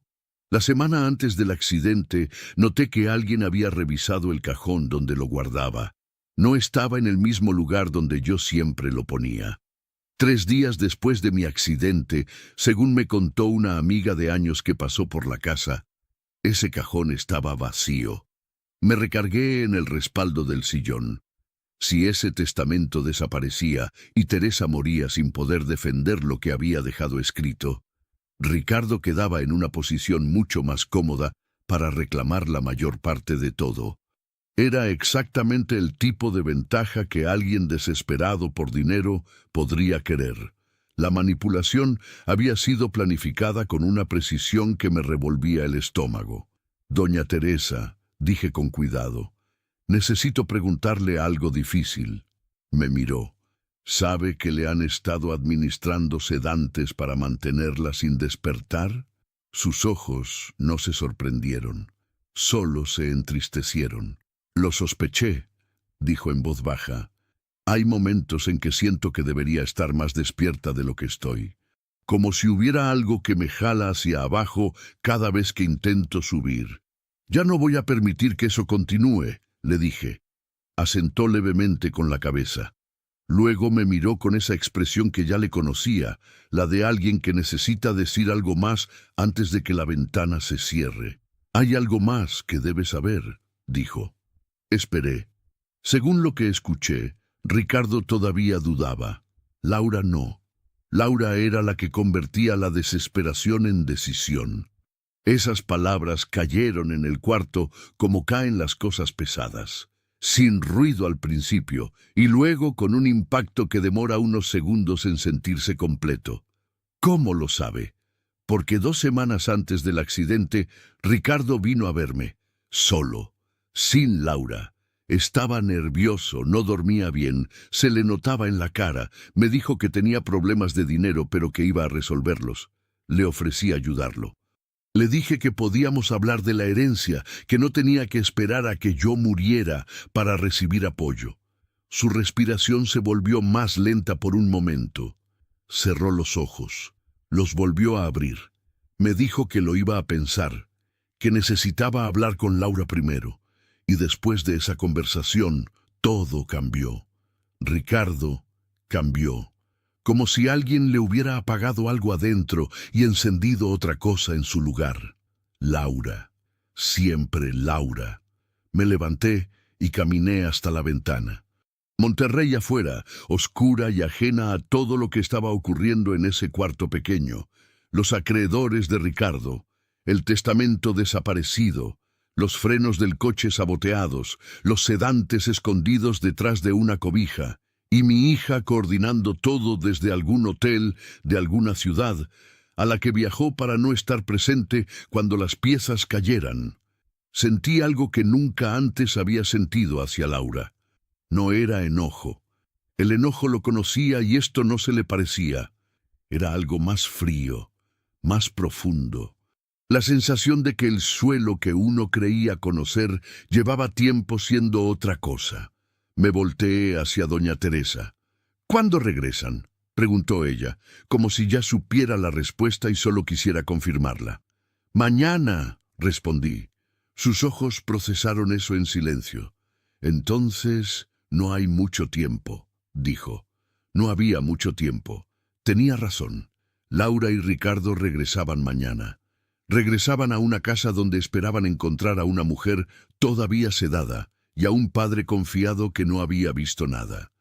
La semana antes del accidente, noté que alguien había revisado el cajón donde lo guardaba. No estaba en el mismo lugar donde yo siempre lo ponía. 3 días después de mi accidente, según me contó una amiga de años que pasó por la casa, ese cajón estaba vacío. Me recargué en el respaldo del sillón. Si ese testamento desaparecía y Teresa moría sin poder defender lo que había dejado escrito, Ricardo quedaba en una posición mucho más cómoda para reclamar la mayor parte de todo. Era exactamente el tipo de ventaja que alguien desesperado por dinero podría querer. La manipulación había sido planificada con una precisión que me revolvía el estómago. «Doña Teresa», dije con cuidado, «necesito preguntarle algo difícil». Me miró. «¿Sabe que le han estado administrando sedantes para mantenerla sin despertar?» Sus ojos no se sorprendieron, solo se entristecieron. «Lo sospeché», dijo en voz baja. «Hay momentos en que siento que debería estar más despierta de lo que estoy. Como si hubiera algo que me jala hacia abajo cada vez que intento subir. Ya no voy a permitir que eso continúe», le dije. Asentó levemente con la cabeza. Luego me miró con esa expresión que ya le conocía, la de alguien que necesita decir algo más antes de que la ventana se cierre. «Hay algo más que debe saber», dijo. Esperé. Según lo que escuché, Ricardo todavía dudaba. Laura no. Laura era la que convertía la desesperación en decisión. Esas palabras cayeron en el cuarto como caen las cosas pesadas, sin ruido al principio y luego con un impacto que demora unos segundos en sentirse completo. ¿Cómo lo sabe? Porque 2 semanas antes del accidente, Ricardo vino a verme, solo, sin Laura. Estaba nervioso, no dormía bien, se le notaba en la cara. Me dijo que tenía problemas de dinero, pero que iba a resolverlos. Le ofrecí ayudarlo. Le dije que podíamos hablar de la herencia, que no tenía que esperar a que yo muriera para recibir apoyo. Su respiración se volvió más lenta por un momento. Cerró los ojos, los volvió a abrir. Me dijo que lo iba a pensar, que necesitaba hablar con Laura primero. Y después de esa conversación, todo cambió. Ricardo cambió, como si alguien le hubiera apagado algo adentro y encendido otra cosa en su lugar. Laura, siempre Laura. Me levanté y caminé hasta la ventana. Monterrey afuera, oscura y ajena a todo lo que estaba ocurriendo en ese cuarto pequeño. Los acreedores de Ricardo, el testamento desaparecido, los frenos del coche saboteados, los sedantes escondidos detrás de una cobija, y mi hija coordinando todo desde algún hotel de alguna ciudad, a la que viajó para no estar presente cuando las piezas cayeran. Sentí algo que nunca antes había sentido hacia Laura. No era enojo. El enojo lo conocía y esto no se le parecía. Era algo más frío, más profundo. La sensación de que el suelo que uno creía conocer llevaba tiempo siendo otra cosa. Me volteé hacia doña Teresa. ¿Cuándo regresan?, preguntó ella, como si ya supiera la respuesta y solo quisiera confirmarla. Mañana, respondí. Sus ojos procesaron eso en silencio. Entonces, no hay mucho tiempo, dijo. No había mucho tiempo. Tenía razón. Laura y Ricardo regresaban mañana. Regresaban a una casa donde esperaban encontrar a una mujer todavía sedada y a un padre confiado que no había visto nada.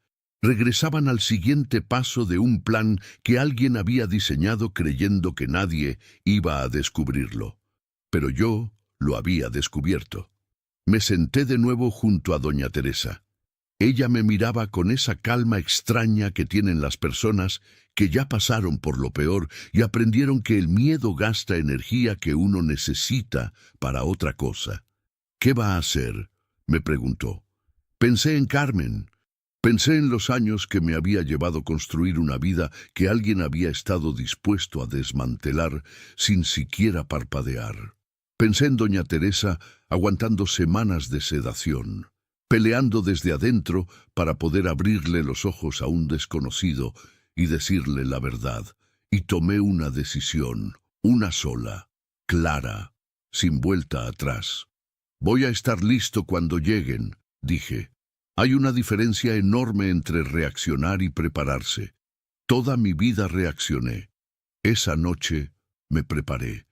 Regresaban al siguiente paso de un plan que alguien había diseñado creyendo que nadie iba a descubrirlo. Pero yo lo había descubierto. Me senté de nuevo junto a doña Teresa. Ella me miraba con esa calma extraña que tienen las personas que ya pasaron por lo peor y aprendieron que el miedo gasta energía que uno necesita para otra cosa. ¿Qué va a hacer?, me preguntó. Pensé en Carmen. Pensé en los años que me había llevado construir una vida que alguien había estado dispuesto a desmantelar sin siquiera parpadear. Pensé en doña Teresa aguantando semanas de sedación, peleando desde adentro para poder abrirle los ojos a un desconocido y decirle la verdad. Y tomé una decisión, una sola, clara, sin vuelta atrás. Voy a estar listo cuando lleguen, dije. Hay una diferencia enorme entre reaccionar y prepararse. Toda mi vida reaccioné. Esa noche me preparé.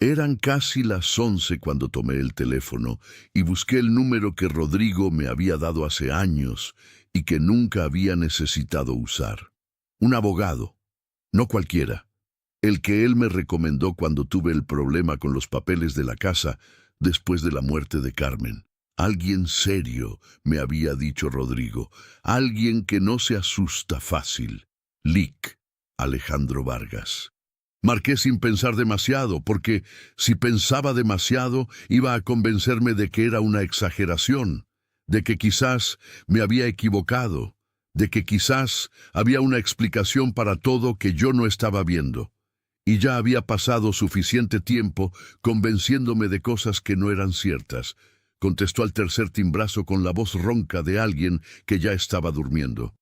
Eran casi las 11 cuando tomé el teléfono y busqué el número que Rodrigo me había dado hace años y que nunca había necesitado usar. Un abogado, no cualquiera, el que él me recomendó cuando tuve el problema con los papeles de la casa después de la muerte de Carmen. Alguien serio, me había dicho Rodrigo, alguien que no se asusta fácil. Lic, Alejandro Vargas. Marqué sin pensar demasiado, porque si pensaba demasiado iba a convencerme de que era una exageración, de que quizás me había equivocado, de que quizás había una explicación para todo que yo no estaba viendo. Y ya había pasado suficiente tiempo convenciéndome de cosas que no eran ciertas, contestó al tercer timbrazo con la voz ronca de alguien que ya estaba durmiendo.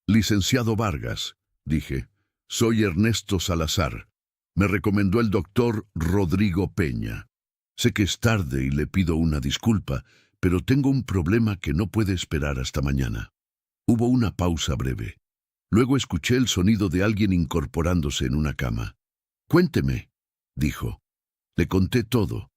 Licenciado Vargas, dije, soy Ernesto Salazar. Me recomendó el doctor Rodrigo Peña. Sé que es tarde y le pido una disculpa, pero tengo un problema que no puede esperar hasta mañana. Hubo una pausa breve. Luego escuché el sonido de alguien incorporándose en una cama. Cuénteme, dijo. Le conté todo.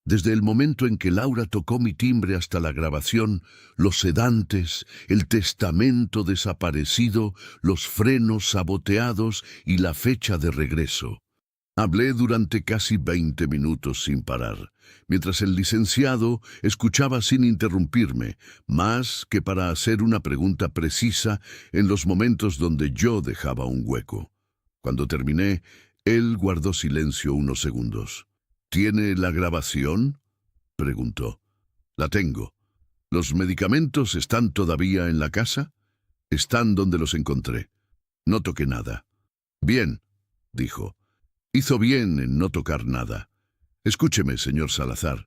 Desde el momento en que Laura tocó mi timbre hasta la grabación, los sedantes, el testamento desaparecido, los frenos saboteados y la fecha de regreso. Hablé durante casi 20 minutos sin parar, mientras el licenciado escuchaba sin interrumpirme, más que para hacer una pregunta precisa en los momentos donde yo dejaba un hueco. Cuando terminé, él guardó silencio unos segundos. ¿Tiene la grabación?, preguntó. La tengo. ¿Los medicamentos están todavía en la casa? Están donde los encontré. No toqué nada. Bien, dijo. Hizo bien en no tocar nada. Escúcheme, señor Salazar.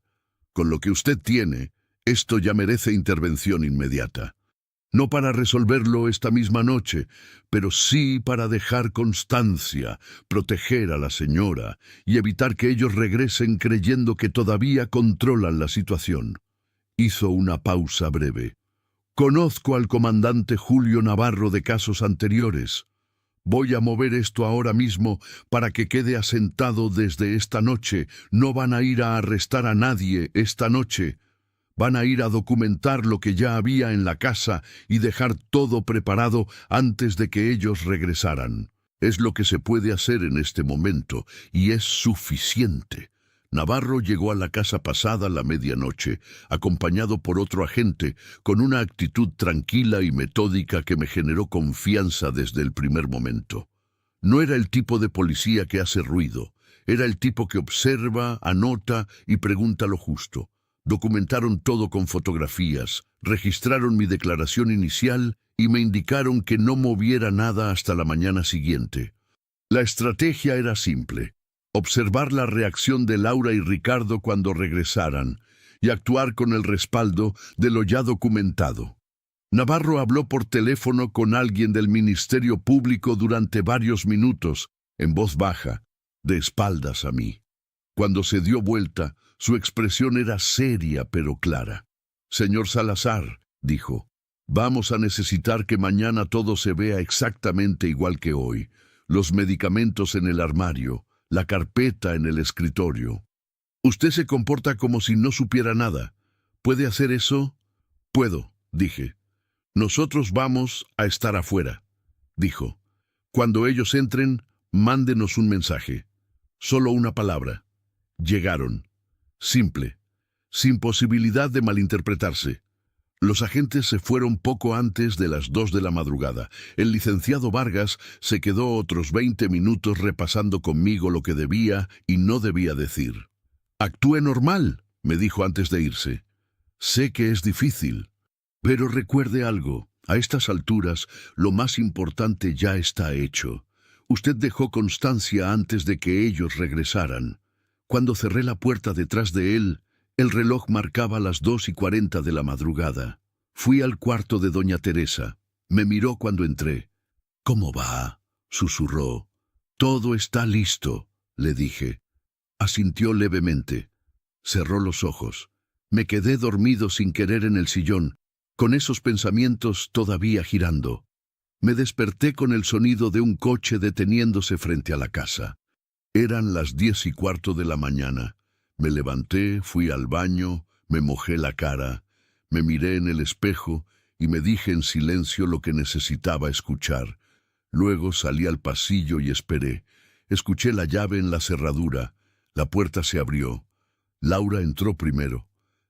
Con lo que usted tiene, esto ya merece intervención inmediata. No para resolverlo esta misma noche, pero sí para dejar constancia, proteger a la señora y evitar que ellos regresen creyendo que todavía controlan la situación. Hizo una pausa breve. Conozco al comandante Julio Navarro de casos anteriores. Voy a mover esto ahora mismo para que quede asentado desde esta noche. No van a ir a arrestar a nadie esta noche. Van a ir a documentar lo que ya había en la casa y dejar todo preparado antes de que ellos regresaran. Es lo que se puede hacer en este momento y es suficiente. Navarro llegó a la casa pasada la medianoche, acompañado por otro agente, con una actitud tranquila y metódica que me generó confianza desde el primer momento. No era el tipo de policía que hace ruido, era el tipo que observa, anota y pregunta lo justo. Documentaron todo con fotografías, registraron mi declaración inicial y me indicaron que no moviera nada hasta la mañana siguiente. La estrategia era simple: observar la reacción de Laura y Ricardo cuando regresaran y actuar con el respaldo de lo ya documentado. Navarro habló por teléfono con alguien del Ministerio Público durante varios minutos, en voz baja, de espaldas a mí. Cuando se dio vuelta, su expresión era seria pero clara. «Señor Salazar», dijo, «vamos a necesitar que mañana todo se vea exactamente igual que hoy. Los medicamentos en el armario, la carpeta en el escritorio. Usted se comporta como si no supiera nada. ¿Puede hacer eso?» «Puedo», dije. «Nosotros vamos a estar afuera», dijo. «Cuando ellos entren, mándenos un mensaje. Solo una palabra. Llegaron. Simple. Sin posibilidad de malinterpretarse». Los agentes se fueron poco antes de las 2 de la madrugada. El licenciado Vargas se quedó otros 20 minutos repasando conmigo lo que debía y no debía decir. «Actúe normal», me dijo antes de irse. «Sé que es difícil, pero recuerde algo. A estas alturas, lo más importante ya está hecho. Usted dejó constancia antes de que ellos regresaran. Cuando cerré la puerta detrás de él, el reloj marcaba las 2:40 de la madrugada. Fui al cuarto de doña Teresa. Me miró cuando entré. «¿Cómo va?», susurró. «Todo está listo», le dije. Asintió levemente. Cerró los ojos. Me quedé dormido sin querer en el sillón, con esos pensamientos todavía girando. Me desperté con el sonido de un coche deteniéndose frente a la casa. Eran las 10:15 de la mañana. Me levanté, fui al baño, me mojé la cara, me miré en el espejo y me dije en silencio lo que necesitaba escuchar. Luego salí al pasillo y esperé. Escuché la llave en la cerradura. La puerta se abrió. Laura entró primero.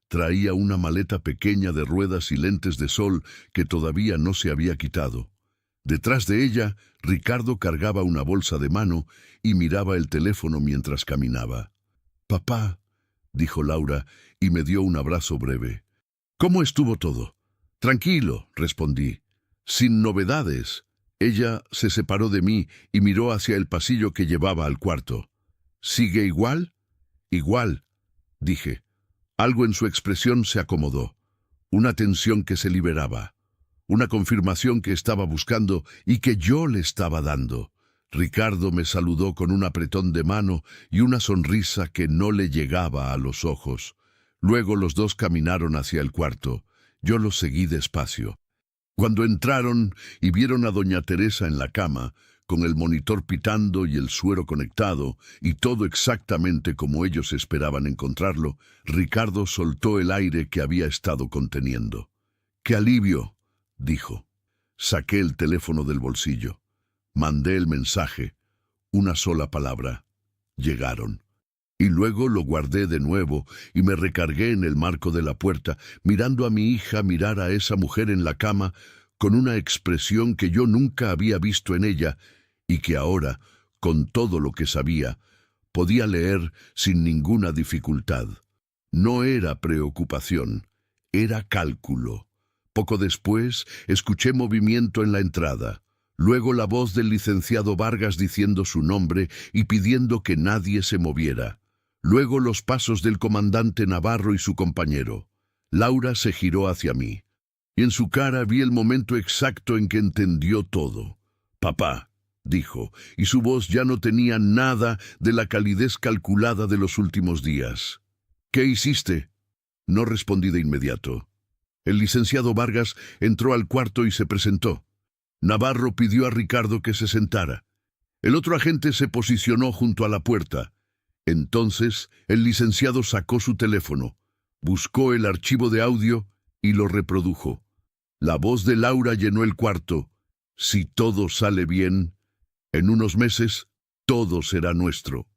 Traía una maleta pequeña de ruedas y lentes de sol que todavía no se había quitado. Detrás de ella, Ricardo cargaba una bolsa de mano y miraba el teléfono mientras caminaba. «Papá», dijo Laura y me dio un abrazo breve. «¿Cómo estuvo todo?» «Tranquilo», respondí. «Sin novedades». Ella se separó de mí y miró hacia el pasillo que llevaba al cuarto. «¿Sigue igual?» «Igual», dije. Algo en su expresión se acomodó. Una tensión que se liberaba. Una confirmación que estaba buscando y que yo le estaba dando. Ricardo me saludó con un apretón de mano y una sonrisa que no le llegaba a los ojos. Luego los dos caminaron hacia el cuarto. Yo los seguí despacio. Cuando entraron y vieron a doña Teresa en la cama, con el monitor pitando y el suero conectado, y todo exactamente como ellos esperaban encontrarlo, Ricardo soltó el aire que había estado conteniendo. «¡Qué alivio!», dijo. Saqué el teléfono del bolsillo. Mandé el mensaje. Una sola palabra. «Llegaron». Y luego lo guardé de nuevo y me recargué en el marco de la puerta, mirando a mi hija mirar a esa mujer en la cama con una expresión que yo nunca había visto en ella y que ahora, con todo lo que sabía, podía leer sin ninguna dificultad. No era preocupación, Era cálculo. Poco después, escuché movimiento en la entrada. Luego la voz del licenciado Vargas diciendo su nombre y pidiendo que nadie se moviera. Luego los pasos del comandante Navarro y su compañero. Laura se giró hacia mí, y en su cara vi el momento exacto en que entendió todo. «Papá», dijo, y su voz ya no tenía nada de la calidez calculada de los últimos días. «¿Qué hiciste?». No respondí de inmediato. El licenciado Vargas entró al cuarto y se presentó. Navarro pidió a Ricardo que se sentara. El otro agente se posicionó junto a la puerta. Entonces el licenciado sacó su teléfono, buscó el archivo de audio y lo reprodujo. La voz de Laura llenó el cuarto. «Si todo sale bien, en unos meses todo será nuestro».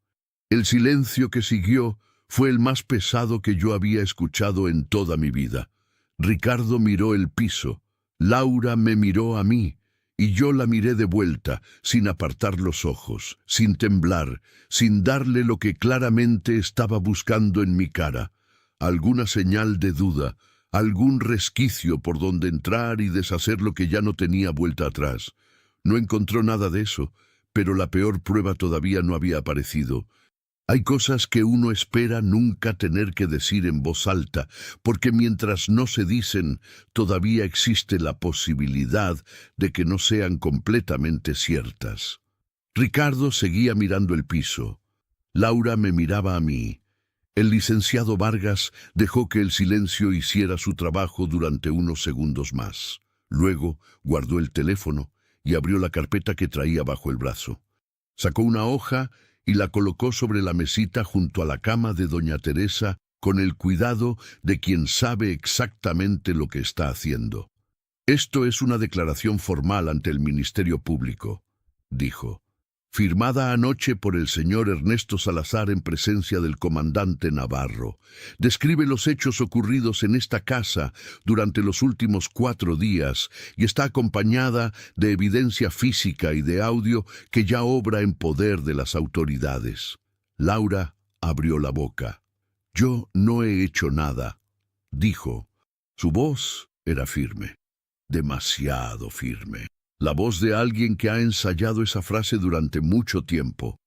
El silencio que siguió fue el más pesado que yo había escuchado en toda mi vida. Ricardo miró el piso, Laura me miró a mí, y yo la miré de vuelta, sin apartar los ojos, sin temblar, sin darle lo que claramente estaba buscando en mi cara, alguna señal de duda, algún resquicio por donde entrar y deshacer lo que ya no tenía vuelta atrás. No encontró nada de eso, pero la peor prueba todavía no había aparecido. Hay cosas que uno espera nunca tener que decir en voz alta, porque mientras no se dicen, todavía existe la posibilidad de que no sean completamente ciertas. Ricardo seguía mirando el piso. Laura me miraba a mí. El licenciado Vargas dejó que el silencio hiciera su trabajo durante unos segundos más. Luego guardó el teléfono y abrió la carpeta que traía bajo el brazo. Sacó una hoja y la colocó sobre la mesita junto a la cama de doña Teresa con el cuidado de quien sabe exactamente lo que está haciendo. «Esto es una declaración formal ante el Ministerio Público», dijo, «firmada anoche por el señor Ernesto Salazar en presencia del comandante Navarro. Describe los hechos ocurridos en esta casa durante los últimos 4 días y está acompañada de evidencia física y de audio que ya obra en poder de las autoridades». Laura abrió la boca. «Yo no he hecho nada», dijo. Su voz era firme, demasiado firme. La voz de alguien que ha ensayado esa frase durante mucho tiempo.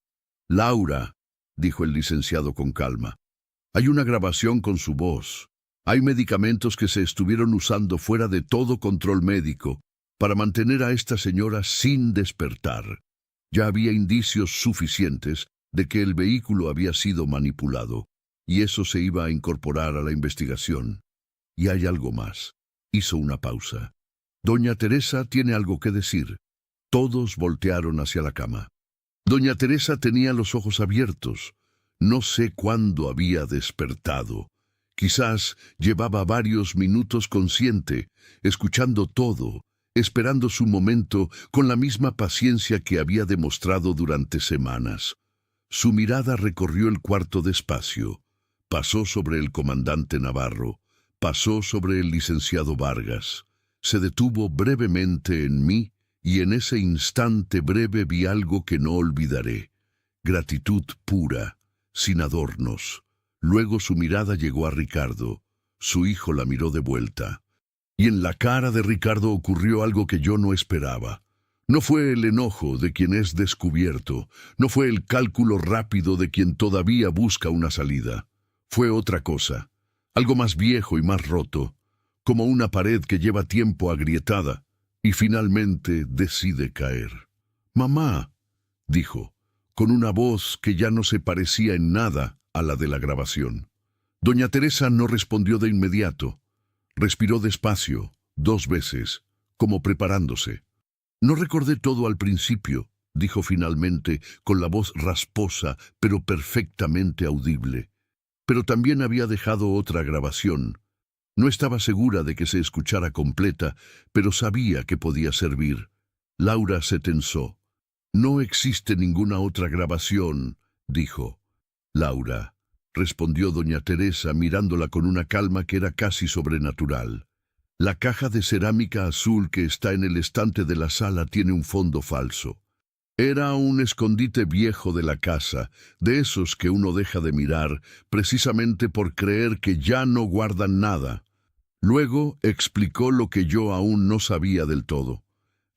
«Laura», dijo el licenciado con calma, «hay una grabación con su voz. Hay medicamentos que se estuvieron usando fuera de todo control médico para mantener a esta señora sin despertar. Ya había indicios suficientes de que el vehículo había sido manipulado, y eso se iba a incorporar a la investigación. Y hay algo más». Hizo una pausa. «Doña Teresa tiene algo que decir». Todos voltearon hacia la cama. Doña Teresa tenía los ojos abiertos. No sé cuándo había despertado. Quizás llevaba varios minutos consciente, escuchando todo, esperando su momento con la misma paciencia que había demostrado durante semanas. Su mirada recorrió el cuarto despacio. Pasó sobre el comandante Navarro. Pasó sobre el licenciado Vargas. Se detuvo brevemente en mí y en ese instante breve vi algo que no olvidaré. Gratitud pura, sin adornos. Luego su mirada llegó a Ricardo. Su hijo la miró de vuelta. Y en la cara de Ricardo ocurrió algo que yo no esperaba. No fue el enojo de quien es descubierto, no fue el cálculo rápido de quien todavía busca una salida. Fue otra cosa, algo más viejo y más roto, como una pared que lleva tiempo agrietada y finalmente decide caer. «Mamá», dijo, con una voz que ya no se parecía en nada a la de la grabación. Doña Teresa no respondió de inmediato. Respiró despacio, 2 veces, como preparándose. «No recordé todo al principio», dijo finalmente con la voz rasposa pero perfectamente audible. Pero también había dejado otra grabación. No estaba segura de que se escuchara completa, pero sabía que podía servir. Laura se tensó. «No existe ninguna otra grabación», dijo. «Laura», respondió doña Teresa mirándola con una calma que era casi sobrenatural. «La caja de cerámica azul que está en el estante de la sala tiene un fondo falso. Era un escondite viejo de la casa, de esos que uno deja de mirar precisamente por creer que ya no guardan nada. Luego explicó lo que yo aún no sabía del todo.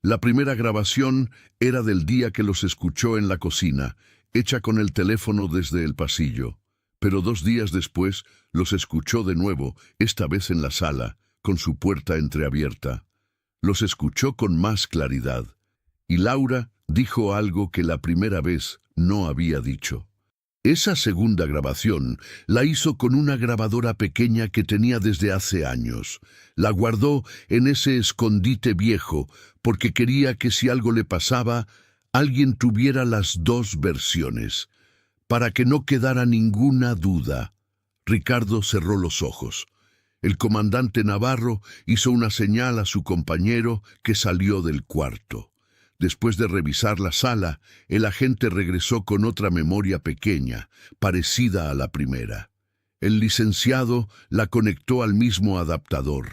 La primera grabación era del día que los escuchó en la cocina, hecha con el teléfono desde el pasillo. Pero 2 días después los escuchó de nuevo, esta vez en la sala, con su puerta entreabierta. Los escuchó con más claridad. Y Laura dijo algo que la primera vez no había dicho. Esa segunda grabación la hizo con una grabadora pequeña que tenía desde hace años. La guardó en ese escondite viejo porque quería que si algo le pasaba, alguien tuviera las dos versiones, para que no quedara ninguna duda. Ricardo cerró los ojos. El comandante Navarro hizo una señal a su compañero que salió del cuarto. Después de revisar la sala, el agente regresó con otra memoria pequeña, parecida a la primera. El licenciado la conectó al mismo adaptador,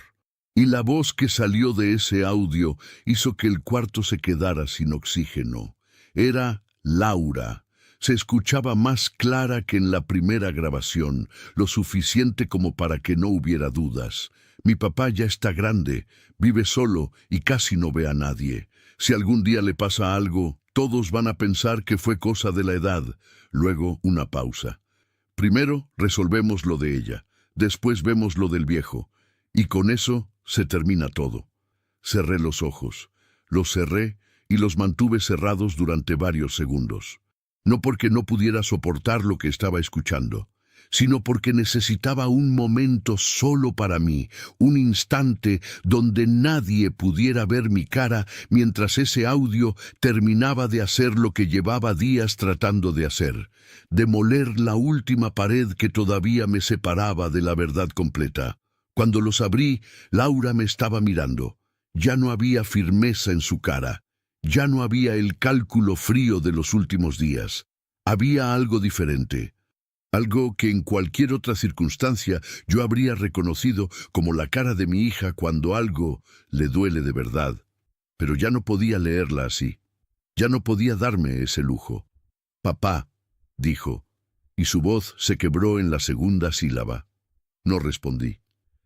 y la voz que salió de ese audio hizo que el cuarto se quedara sin oxígeno. Era Laura. Se escuchaba más clara que en la primera grabación, lo suficiente como para que no hubiera dudas. Mi papá ya está grande, vive solo y casi no ve a nadie. Si algún día le pasa algo, todos van a pensar que fue cosa de la edad. Luego, una pausa. Primero, resolvemos lo de ella. Después vemos lo del viejo. Y con eso se termina todo. Cerré los ojos. Los cerré y los mantuve cerrados durante varios segundos. No porque no pudiera soportar lo que estaba escuchando, sino porque necesitaba un momento solo para mí, un instante donde nadie pudiera ver mi cara mientras ese audio terminaba de hacer lo que llevaba días tratando de hacer, demoler la última pared que todavía me separaba de la verdad completa. Cuando los abrí, Laura me estaba mirando. Ya no había firmeza en su cara. Ya no había el cálculo frío de los últimos días. Había algo diferente. Algo que en cualquier otra circunstancia yo habría reconocido como la cara de mi hija cuando algo le duele de verdad. Pero ya no podía leerla así. Ya no podía darme ese lujo. «Papá», dijo, y su voz se quebró en la segunda sílaba. No respondí.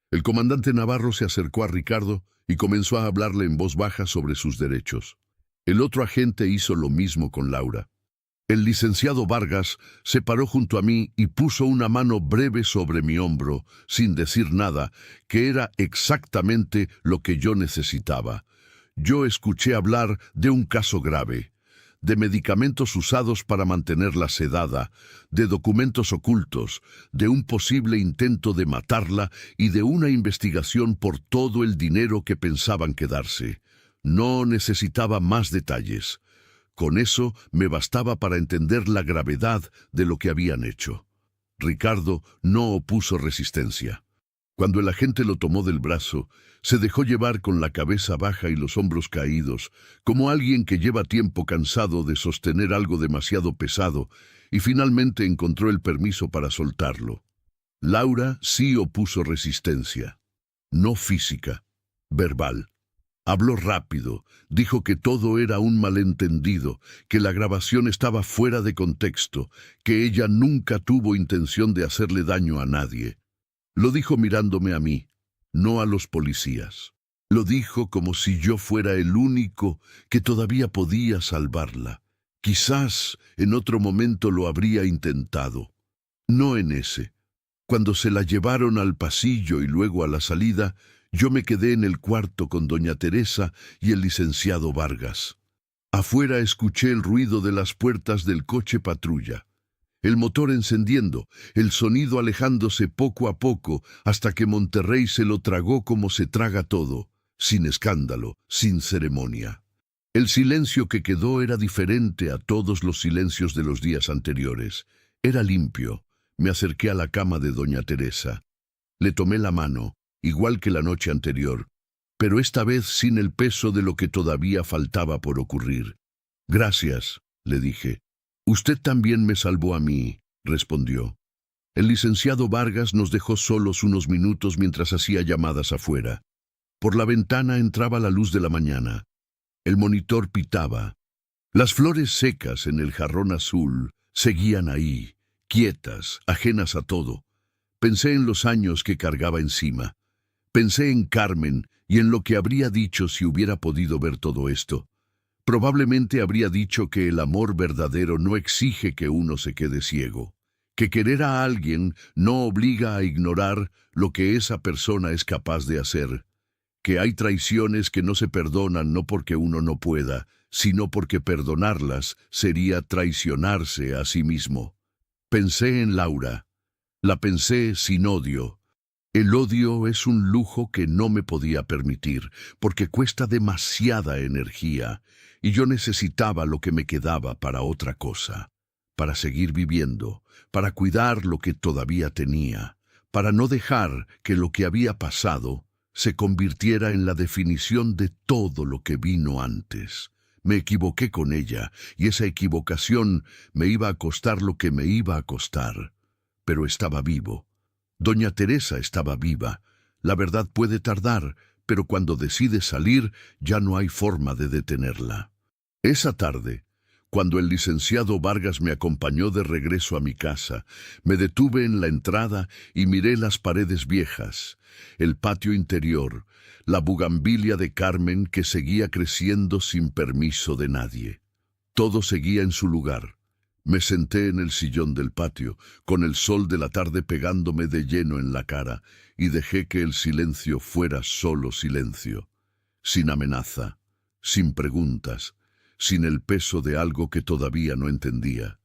El comandante Navarro se acercó a Ricardo y comenzó a hablarle en voz baja sobre sus derechos. El otro agente hizo lo mismo con Laura. El licenciado Vargas se paró junto a mí y puso una mano breve sobre mi hombro, sin decir nada, que era exactamente lo que yo necesitaba. Yo escuché hablar de un caso grave, de medicamentos usados para mantenerla sedada, de documentos ocultos, de un posible intento de matarla y de una investigación por todo el dinero que pensaban quedarse. No necesitaba más detalles. Con eso me bastaba para entender la gravedad de lo que habían hecho. Ricardo no opuso resistencia. Cuando el agente lo tomó del brazo, se dejó llevar con la cabeza baja y los hombros caídos, como alguien que lleva tiempo cansado de sostener algo demasiado pesado, y finalmente encontró el permiso para soltarlo. Laura sí opuso resistencia. No física, verbal. Habló rápido, dijo que todo era un malentendido, que la grabación estaba fuera de contexto, que ella nunca tuvo intención de hacerle daño a nadie. Lo dijo mirándome a mí, no a los policías. Lo dijo como si yo fuera el único que todavía podía salvarla. Quizás en otro momento lo habría intentado. No en ese. Cuando se la llevaron al pasillo y luego a la salida, yo me quedé en el cuarto con doña Teresa y el licenciado Vargas. Afuera escuché el ruido de las puertas del coche patrulla, el motor encendiendo, el sonido alejándose poco a poco hasta que Monterrey se lo tragó como se traga todo, sin escándalo, sin ceremonia. El silencio que quedó era diferente a todos los silencios de los días anteriores. Era limpio. Me acerqué a la cama de doña Teresa. Le tomé la mano, igual que la noche anterior, pero esta vez sin el peso de lo que todavía faltaba por ocurrir. «Gracias», le dije. «Usted también me salvó a mí», respondió. El licenciado Vargas nos dejó solos unos minutos mientras hacía llamadas afuera. Por la ventana entraba la luz de la mañana. El monitor pitaba. Las flores secas en el jarrón azul seguían ahí, quietas, ajenas a todo. Pensé en los años que cargaba encima. Pensé en Carmen y en lo que habría dicho si hubiera podido ver todo esto. Probablemente habría dicho que el amor verdadero no exige que uno se quede ciego, que querer a alguien no obliga a ignorar lo que esa persona es capaz de hacer, que hay traiciones que no se perdonan no porque uno no pueda, sino porque perdonarlas sería traicionarse a sí mismo. Pensé en Laura. La pensé sin odio. El odio es un lujo que no me podía permitir, porque cuesta demasiada energía, y yo necesitaba lo que me quedaba para otra cosa, para seguir viviendo, para cuidar lo que todavía tenía, para no dejar que lo que había pasado se convirtiera en la definición de todo lo que vino antes. Me equivoqué con ella, y esa equivocación me iba a costar lo que me iba a costar. Pero estaba vivo. Doña Teresa estaba viva. La verdad puede tardar, pero cuando decide salir, ya no hay forma de detenerla. Esa tarde, cuando el licenciado Vargas me acompañó de regreso a mi casa, me detuve en la entrada y miré las paredes viejas, el patio interior, la bugambilia de Carmen que seguía creciendo sin permiso de nadie. Todo seguía en su lugar. Me senté en el sillón del patio, con el sol de la tarde pegándome de lleno en la cara, y dejé que el silencio fuera solo silencio, sin amenaza, sin preguntas, sin el peso de algo que todavía no entendía.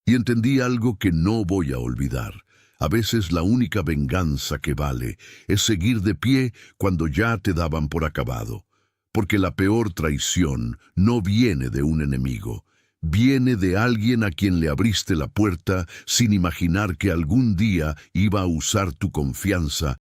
Y entendí algo que no voy a olvidar. A veces la única venganza que vale es seguir de pie cuando ya te daban por acabado, porque la peor traición no viene de un enemigo. Viene de alguien a quien le abriste la puerta sin imaginar que algún día iba a usar tu confianza